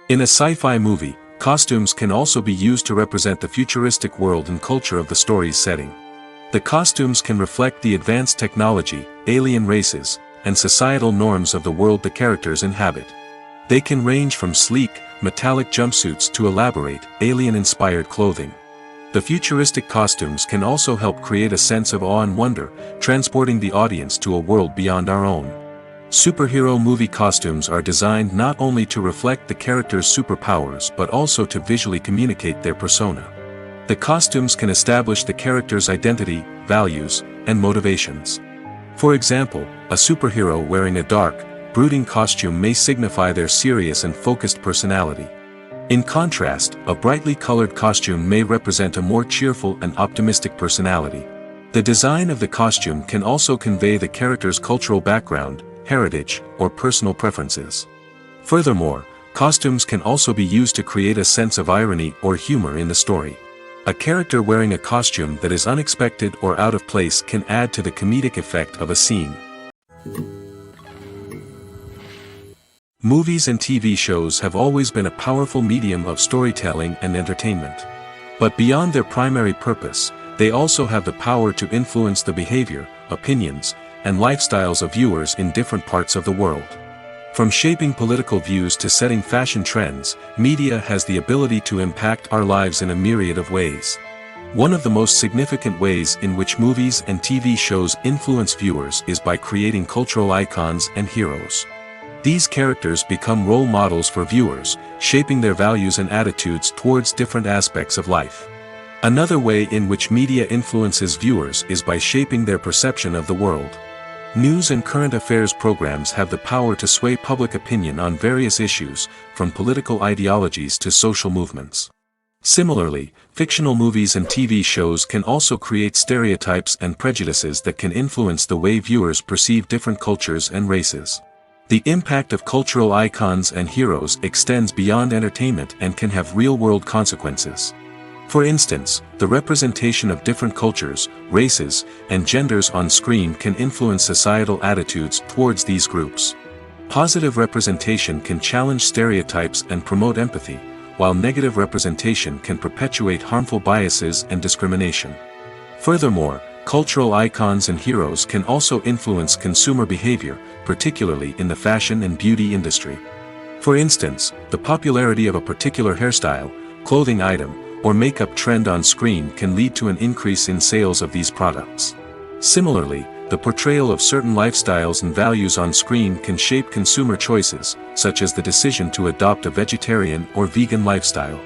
In a sci-fi movie, costumes can also be used to represent the futuristic world and culture of the story's setting. The costumes can reflect the advanced technology, alien races, and societal norms of the world the characters inhabit. They can range from sleek, metallic jumpsuits to elaborate, alien-inspired clothing. The futuristic costumes can also help create a sense of awe and wonder, transporting the audience to a world beyond our own. Superhero movie costumes are designed not only to reflect the character's superpowers but also to visually communicate their persona. The costumes can establish the character's identity, values, and motivations. For example, a superhero wearing a dark, brooding costume may signify their serious and focused personality. In contrast, a brightly colored costume may represent a more cheerful and optimistic personality. The design of the costume can also convey the character's cultural background, heritage, or personal preferences. Furthermore, costumes can also be used to create a sense of irony or humor in the story. A character wearing a costume that is unexpected or out of place can add to the comedic effect of a scene. Movies and TV shows have always been a powerful medium of storytelling and entertainment. But beyond their primary purpose, they also have the power to influence the behavior, opinions, and lifestyles of viewers in different parts of the world. From shaping political views to setting fashion trends, media has the ability to impact our lives in a myriad of ways. One of the most significant ways in which movies and TV shows influence viewers is by creating cultural icons and heroes. These characters become role models for viewers, shaping their values and attitudes towards different aspects of life. Another way in which media influences viewers is by shaping their perception of the world. News and current affairs programs have the power to sway public opinion on various issues, from political ideologies to social movements. Similarly, fictional movies and TV shows can also create stereotypes and prejudices that can influence the way viewers perceive different cultures and races. The impact of cultural icons and heroes extends beyond entertainment and can have real-world consequences. For instance, the representation of different cultures, races, and genders on screen can influence societal attitudes towards these groups. Positive representation can challenge stereotypes and promote empathy, while negative representation can perpetuate harmful biases and discrimination. Furthermore, cultural icons and heroes can also influence consumer behavior, particularly in the fashion and beauty industry. For instance, the popularity of a particular hairstyle, clothing item, or makeup trend on screen can lead to an increase in sales of these products. Similarly, the portrayal of certain lifestyles and values on screen can shape consumer choices, such as the decision to adopt a vegetarian or vegan lifestyle.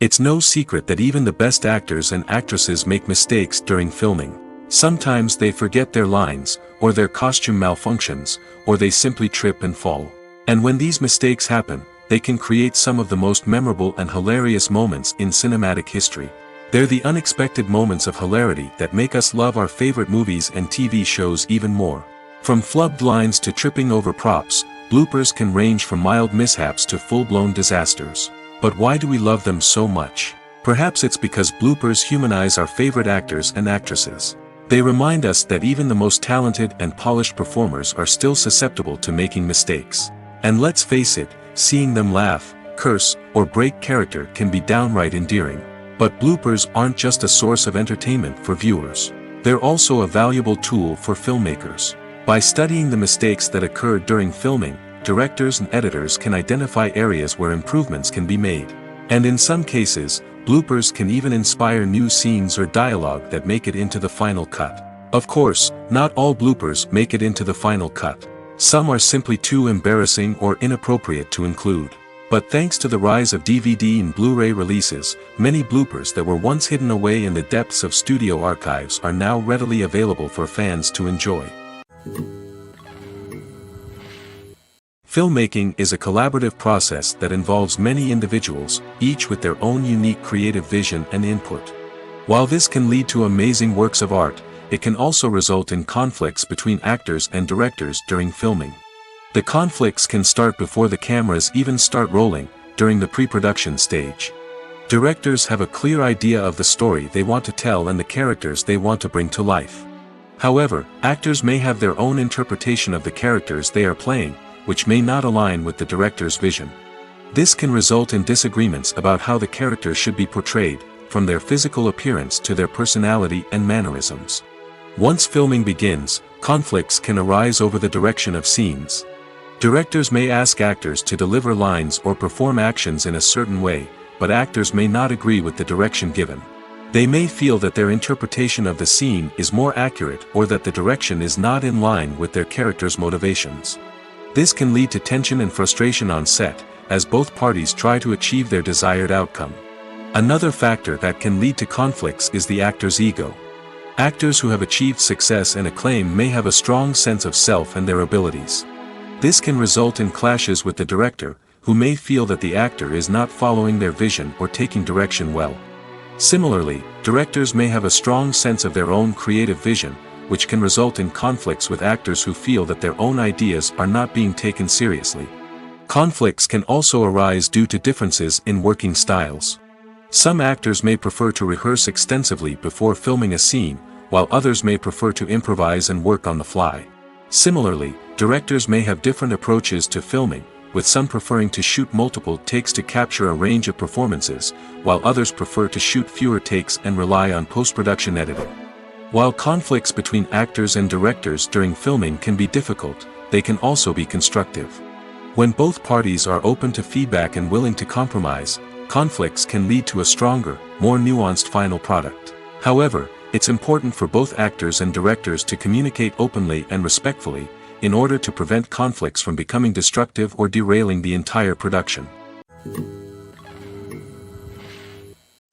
It's no secret that even the best actors and actresses make mistakes during filming. Sometimes they forget their lines, or their costume malfunctions, or they simply trip and fall. And when these mistakes happen, they can create some of the most memorable and hilarious moments in cinematic history. They're the unexpected moments of hilarity that make us love our favorite movies and TV shows even more. From flubbed lines to tripping over props, bloopers can range from mild mishaps to full-blown disasters. But why do we love them so much? Perhaps it's because bloopers humanize our favorite actors and actresses. They remind us that even the most talented and polished performers are still susceptible to making mistakes. And let's face it, seeing them laugh, curse, or break character can be downright endearing. But bloopers aren't just a source of entertainment for viewers. They're also a valuable tool for filmmakers. By studying the mistakes that occurred during filming, directors and editors can identify areas where improvements can be made. And in some cases, bloopers can even inspire new scenes or dialogue that make it into the final cut. Of course, not all bloopers make it into the final cut. Some are simply too embarrassing or inappropriate to include. But thanks to the rise of DVD and Blu-ray releases, many bloopers that were once hidden away in the depths of studio archives are now readily available for fans to enjoy. Filmmaking is a collaborative process that involves many individuals, each with their own unique creative vision and input. While this can lead to amazing works of art, it can also result in conflicts between actors and directors during filming. The conflicts can start before the cameras even start rolling, during the pre-production stage. Directors have a clear idea of the story they want to tell and the characters they want to bring to life. However, actors may have their own interpretation of the characters they are playing, which may not align with the director's vision. This can result in disagreements about how the characters should be portrayed, from their physical appearance to their personality and mannerisms. Once filming begins, conflicts can arise over the direction of scenes. Directors may ask actors to deliver lines or perform actions in a certain way, but actors may not agree with the direction given. They may feel that their interpretation of the scene is more accurate or that the direction is not in line with their character's motivations. This can lead to tension and frustration on set, as both parties try to achieve their desired outcome. Another factor that can lead to conflicts is the actor's ego. Actors who have achieved success and acclaim may have a strong sense of self and their abilities. This can result in clashes with the director, who may feel that the actor is not following their vision or taking direction well. Similarly, directors may have a strong sense of their own creative vision, which can result in conflicts with actors who feel that their own ideas are not being taken seriously. Conflicts can also arise due to differences in working styles. Some actors may prefer to rehearse extensively before filming a scene, while others may prefer to improvise and work on the fly. Similarly, directors may have different approaches to filming, with some preferring to shoot multiple takes to capture a range of performances, while others prefer to shoot fewer takes and rely on post-production editing. While conflicts between actors and directors during filming can be difficult, they can also be constructive. When both parties are open to feedback and willing to compromise, conflicts can lead to a stronger, more nuanced final product. However, it's important for both actors and directors to communicate openly and respectfully, in order to prevent conflicts from becoming destructive or derailing the entire production.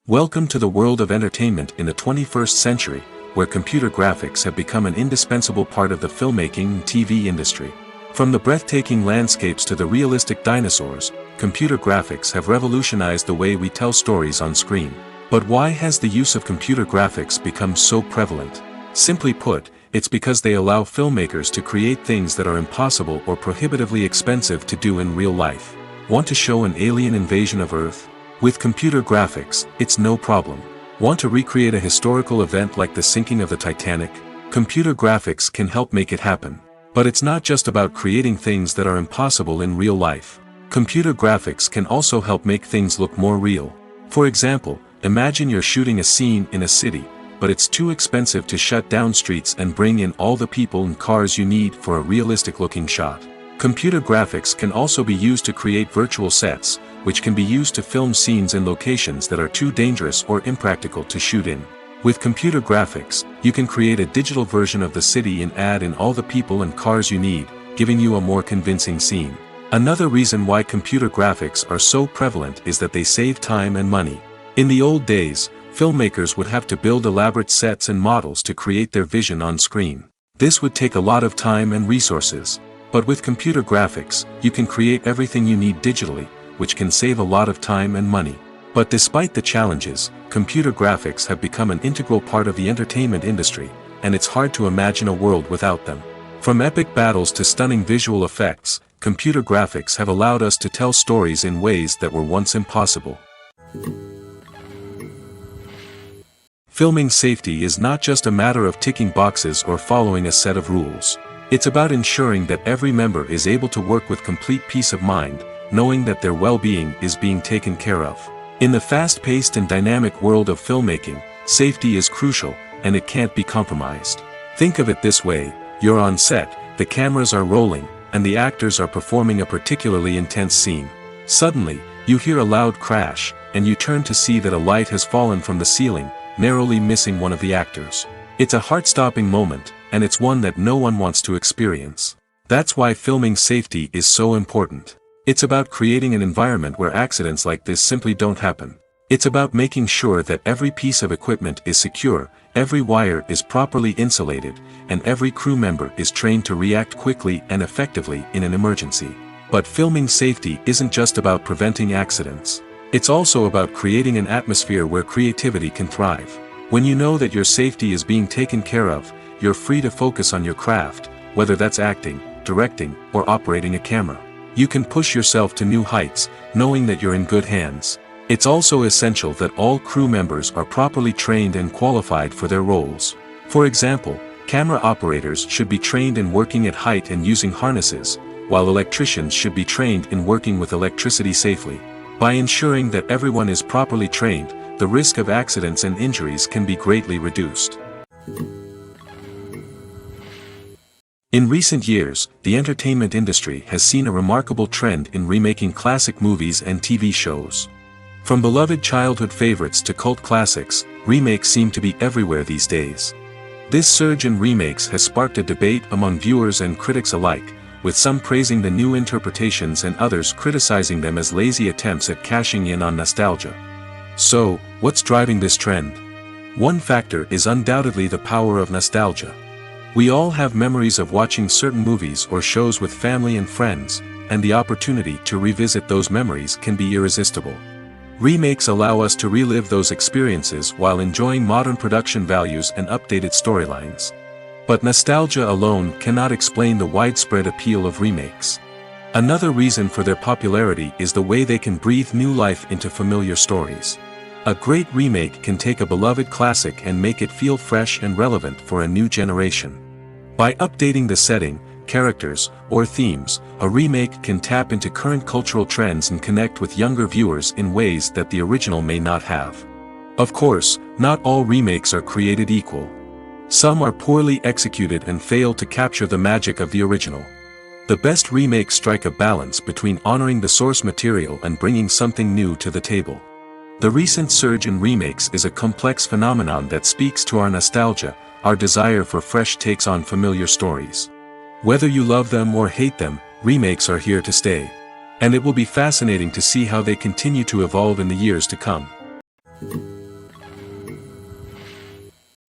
Welcome to the world of entertainment in the 21st century, where computer graphics have become an indispensable part of the filmmaking and TV industry. From the breathtaking landscapes to the realistic dinosaurs, computer graphics have revolutionized the way we tell stories on screen. But why has the use of computer graphics become so prevalent? Simply put, it's because they allow filmmakers to create things that are impossible or prohibitively expensive to do in real life. Want to show an alien invasion of Earth? With computer graphics, it's no problem. Want to recreate a historical event like the sinking of the Titanic? Computer graphics can help make it happen. But it's not just about creating things that are impossible in real life. Computer graphics can also help make things look more real. For example, imagine you're shooting a scene in a city, but it's too expensive to shut down streets and bring in all the people and cars you need for a realistic-looking shot. Computer graphics can also be used to create virtual sets, which can be used to film scenes in locations that are too dangerous or impractical to shoot in. With computer graphics, you can create a digital version of the city and add in all the people and cars you need, giving you a more convincing scene. Another reason why computer graphics are so prevalent is that they save time and money. In the old days, filmmakers would have to build elaborate sets and models to create their vision on screen. This would take a lot of time and resources. But with computer graphics, you can create everything you need digitally, which can save a lot of time and money. But despite the challenges, computer graphics have become an integral part of the entertainment industry, and it's hard to imagine a world without them. From epic battles to stunning visual effects, computer graphics have allowed us to tell stories in ways that were once impossible. Filming safety is not just a matter of ticking boxes or following a set of rules. It's about ensuring that every member is able to work with complete peace of mind, knowing that their well-being is being taken care of. In the fast-paced and dynamic world of filmmaking, safety is crucial, and it can't be compromised. Think of it this way: you're on set, the cameras are rolling, and the actors are performing a particularly intense scene. Suddenly, you hear a loud crash, and you turn to see that a light has fallen from the ceiling, narrowly missing one of the actors. It's a heart-stopping moment, and it's one that no one wants to experience. That's why filming safety is so important. It's about creating an environment where accidents like this simply don't happen. It's about making sure that every piece of equipment is secure, every wire is properly insulated, and every crew member is trained to react quickly and effectively in an emergency. But filming safety isn't just about preventing accidents. It's also about creating an atmosphere where creativity can thrive. When you know that your safety is being taken care of, you're free to focus on your craft, whether that's acting, directing, or operating a camera. You can push yourself to new heights, knowing that you're in good hands. It's also essential that all crew members are properly trained and qualified for their roles. For example, camera operators should be trained in working at height and using harnesses, while electricians should be trained in working with electricity safely. By ensuring that everyone is properly trained, the risk of accidents and injuries can be greatly reduced. In recent years, the entertainment industry has seen a remarkable trend in remaking classic movies and TV shows. From beloved childhood favorites to cult classics, remakes seem to be everywhere these days. This surge in remakes has sparked a debate among viewers and critics alike, with some praising the new interpretations and others criticizing them as lazy attempts at cashing in on nostalgia. So, what's driving this trend? One factor is undoubtedly the power of nostalgia. We all have memories of watching certain movies or shows with family and friends, and the opportunity to revisit those memories can be irresistible. Remakes allow us to relive those experiences while enjoying modern production values and updated storylines. But nostalgia alone cannot explain the widespread appeal of remakes. Another reason for their popularity is the way they can breathe new life into familiar stories. A great remake can take a beloved classic and make it feel fresh and relevant for a new generation. By updating the setting, characters, or themes, a remake can tap into current cultural trends and connect with younger viewers in ways that the original may not have. Of course, not all remakes are created equal. Some are poorly executed and fail to capture the magic of the original. The best remakes strike a balance between honoring the source material and bringing something new to the table. The recent surge in remakes is a complex phenomenon that speaks to our nostalgia, our desire for fresh takes on familiar stories. Whether you love them or hate them, remakes are here to stay. And it will be fascinating to see how they continue to evolve in the years to come.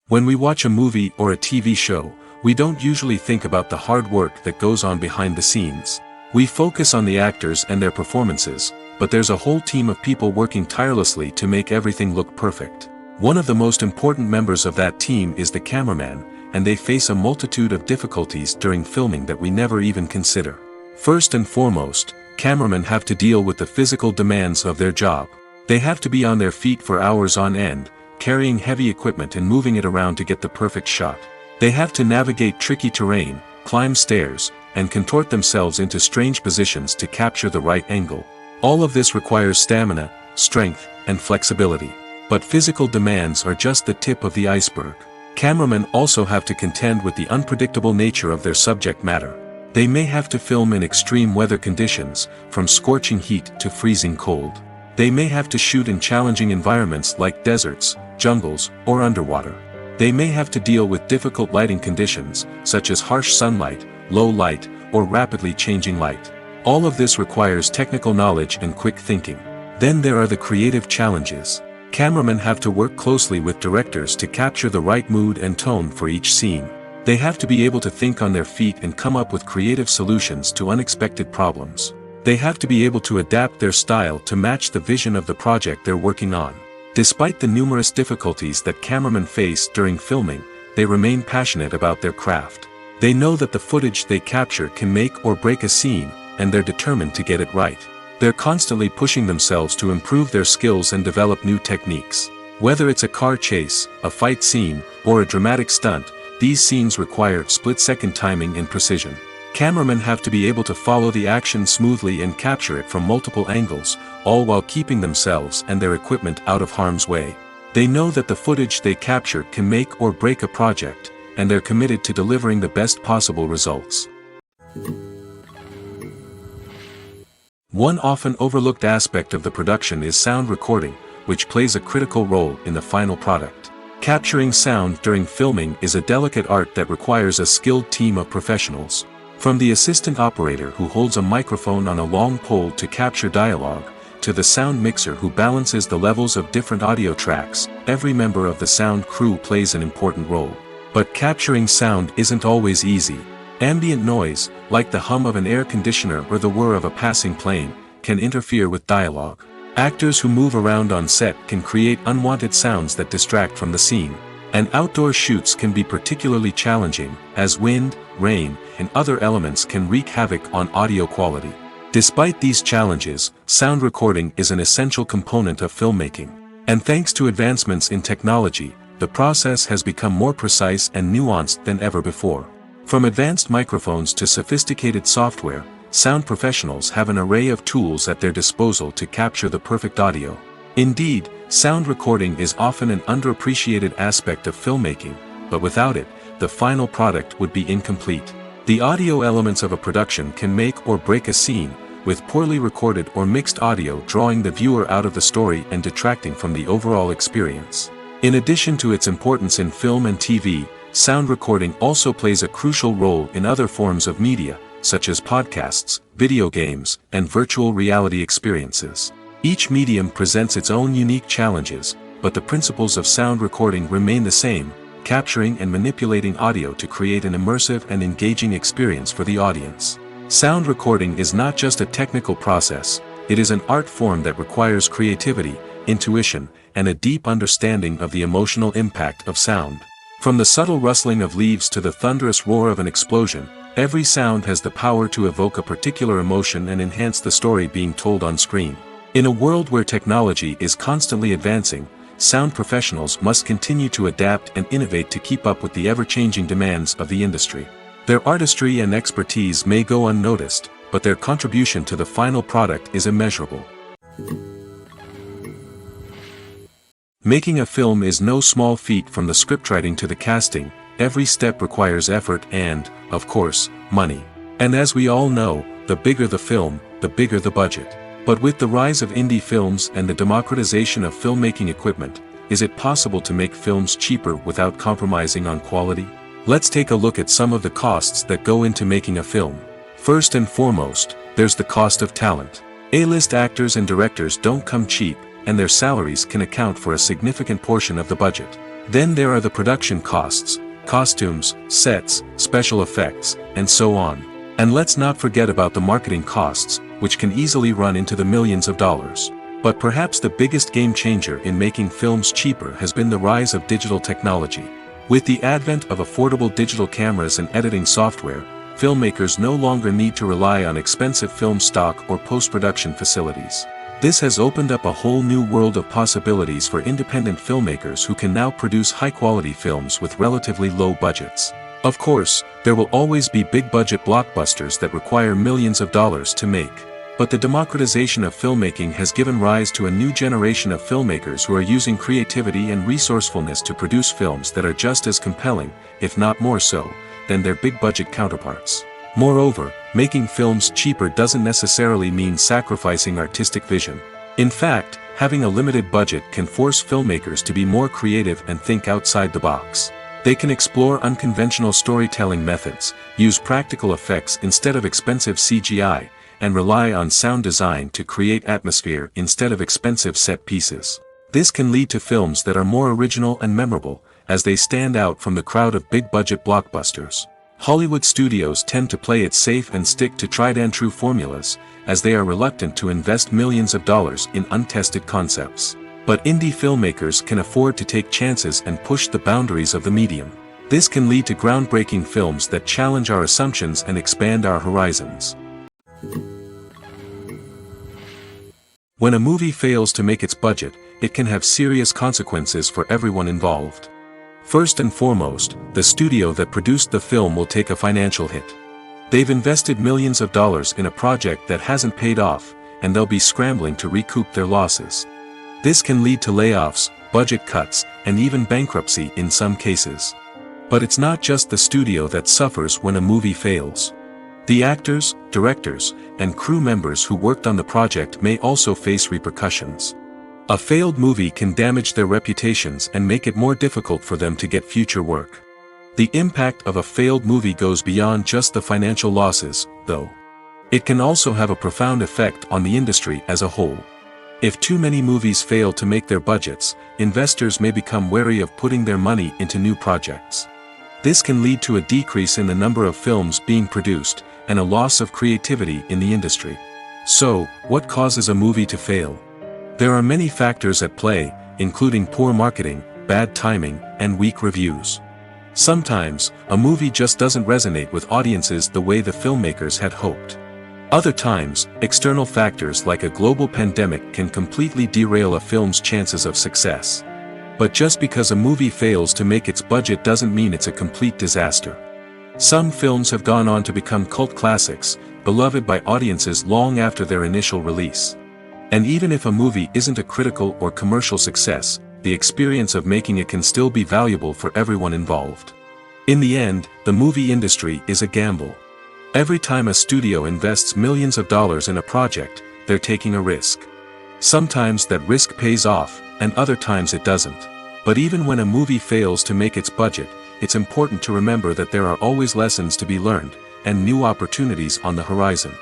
When we watch a movie or a TV show, we don't usually think about the hard work that goes on behind the scenes. We focus on the actors and their performances, but there's a whole team of people working tirelessly to make everything look perfect. One of the most important members of that team is the cameraman, and they face a multitude of difficulties during filming that we never even consider. First and foremost, cameramen have to deal with the physical demands of their job. They have to be on their feet for hours on end, carrying heavy equipment and moving it around to get the perfect shot. They have to navigate tricky terrain, climb stairs, and contort themselves into strange positions to capture the right angle. All of this requires stamina, strength, and flexibility. But physical demands are just the tip of the iceberg. Cameramen also have to contend with the unpredictable nature of their subject matter. They may have to film in extreme weather conditions, from scorching heat to freezing cold. They may have to shoot in challenging environments like deserts, jungles, or underwater. They may have to deal with difficult lighting conditions, such as harsh sunlight, low light, or rapidly changing light. All of this requires technical knowledge and quick thinking. Then there are the creative challenges. Cameramen have to work closely with directors to capture the right mood and tone for each scene. They have to be able to think on their feet and come up with creative solutions to unexpected problems. They have to be able to adapt their style to match the vision of the project they're working on. Despite the numerous difficulties that cameramen face during filming, they remain passionate about their craft. They know that the footage they capture can make or break a scene, and they're determined to get it right. They're constantly pushing themselves to improve their skills and develop new techniques. Whether it's a car chase, a fight scene, or a dramatic stunt, these scenes require split-second timing and precision. Cameramen have to be able to follow the action smoothly and capture it from multiple angles, all while keeping themselves and their equipment out of harm's way. They know that the footage they capture can make or break a project, and they're committed to delivering the best possible results. One often overlooked aspect of the production is sound recording, which plays a critical role in the final product. Capturing sound during filming is a delicate art that requires a skilled team of professionals. From the assistant operator who holds a microphone on a long pole to capture dialogue, to the sound mixer who balances the levels of different audio tracks, every member of the sound crew plays an important role. But capturing sound isn't always easy. Ambient noise, like the hum of an air conditioner or the whir of a passing plane, can interfere with dialogue. Actors who move around on set can create unwanted sounds that distract from the scene. And outdoor shoots can be particularly challenging, as wind, rain, and other elements can wreak havoc on audio quality. Despite these challenges, sound recording is an essential component of filmmaking. And thanks to advancements in technology, the process has become more precise and nuanced than ever before. From advanced microphones to sophisticated software, sound professionals have an array of tools at their disposal to capture the perfect audio. Indeed, sound recording is often an underappreciated aspect of filmmaking, but without it, the final product would be incomplete. The audio elements of a production can make or break a scene, with poorly recorded or mixed audio drawing the viewer out of the story and detracting from the overall experience. In addition to its importance in film and TV, sound recording also plays a crucial role in other forms of media, such as podcasts, video games, and virtual reality experiences. Each medium presents its own unique challenges, but the principles of sound recording remain the same, capturing and manipulating audio to create an immersive and engaging experience for the audience. Sound recording is not just a technical process, it is an art form that requires creativity, intuition, and a deep understanding of the emotional impact of sound. From the subtle rustling of leaves to the thunderous roar of an explosion, every sound has the power to evoke a particular emotion and enhance the story being told on screen. In a world where technology is constantly advancing, sound professionals must continue to adapt and innovate to keep up with the ever-changing demands of the industry. Their artistry and expertise may go unnoticed, but their contribution to the final product is immeasurable. Making a film is no small feat. From the scriptwriting to the casting, every step requires effort and, of course, money. And as we all know, the bigger the film, the bigger the budget. But with the rise of indie films and the democratization of filmmaking equipment, is it possible to make films cheaper without compromising on quality? Let's take a look at some of the costs that go into making a film. First and foremost, there's the cost of talent. A-list actors and directors don't come cheap, and their salaries can account for a significant portion of the budget. Then there are the production costs, costumes, sets, special effects, and so on. And let's not forget about the marketing costs, which can easily run into the millions of dollars. But perhaps the biggest game changer in making films cheaper has been the rise of digital technology. With the advent of affordable digital cameras and editing software, filmmakers no longer need to rely on expensive film stock or post-production facilities. This has opened up a whole new world of possibilities for independent filmmakers who can now produce high-quality films with relatively low budgets. Of course, there will always be big-budget blockbusters that require millions of dollars to make. But the democratization of filmmaking has given rise to a new generation of filmmakers who are using creativity and resourcefulness to produce films that are just as compelling, if not more so, than their big-budget counterparts. Moreover, making films cheaper doesn't necessarily mean sacrificing artistic vision. In fact, having a limited budget can force filmmakers to be more creative and think outside the box. They can explore unconventional storytelling methods, use practical effects instead of expensive CGI, and rely on sound design to create atmosphere instead of expensive set pieces. This can lead to films that are more original and memorable, as they stand out from the crowd of big-budget blockbusters. Hollywood studios tend to play it safe and stick to tried-and-true formulas, as they are reluctant to invest millions of dollars in untested concepts. But indie filmmakers can afford to take chances and push the boundaries of the medium. This can lead to groundbreaking films that challenge our assumptions and expand our horizons. When a movie fails to make its budget, it can have serious consequences for everyone involved. First and foremost, the studio that produced the film will take a financial hit. They've invested millions of dollars in a project that hasn't paid off, and they'll be scrambling to recoup their losses. This can lead to layoffs, budget cuts, and even bankruptcy in some cases. But it's not just the studio that suffers when a movie fails. The actors, directors, and crew members who worked on the project may also face repercussions. A failed movie can damage their reputations and make it more difficult for them to get future work. The impact of a failed movie goes beyond just the financial losses, though. It can also have a profound effect on the industry as a whole. If too many movies fail to make their budgets, investors may become wary of putting their money into new projects. This can lead to a decrease in the number of films being produced, and a loss of creativity in the industry. So, what causes a movie to fail? There are many factors at play, including poor marketing, bad timing, and weak reviews. Sometimes, a movie just doesn't resonate with audiences the way the filmmakers had hoped. Other times, external factors like a global pandemic can completely derail a film's chances of success. But just because a movie fails to make its budget doesn't mean it's a complete disaster. Some films have gone on to become cult classics, beloved by audiences long after their initial release. And even if a movie isn't a critical or commercial success, the experience of making it can still be valuable for everyone involved. In the end, the movie industry is a gamble. Every time a studio invests millions of dollars in a project, they're taking a risk. Sometimes that risk pays off, and other times it doesn't. But even when a movie fails to make its budget, it's important to remember that there are always lessons to be learned, and new opportunities on the horizon.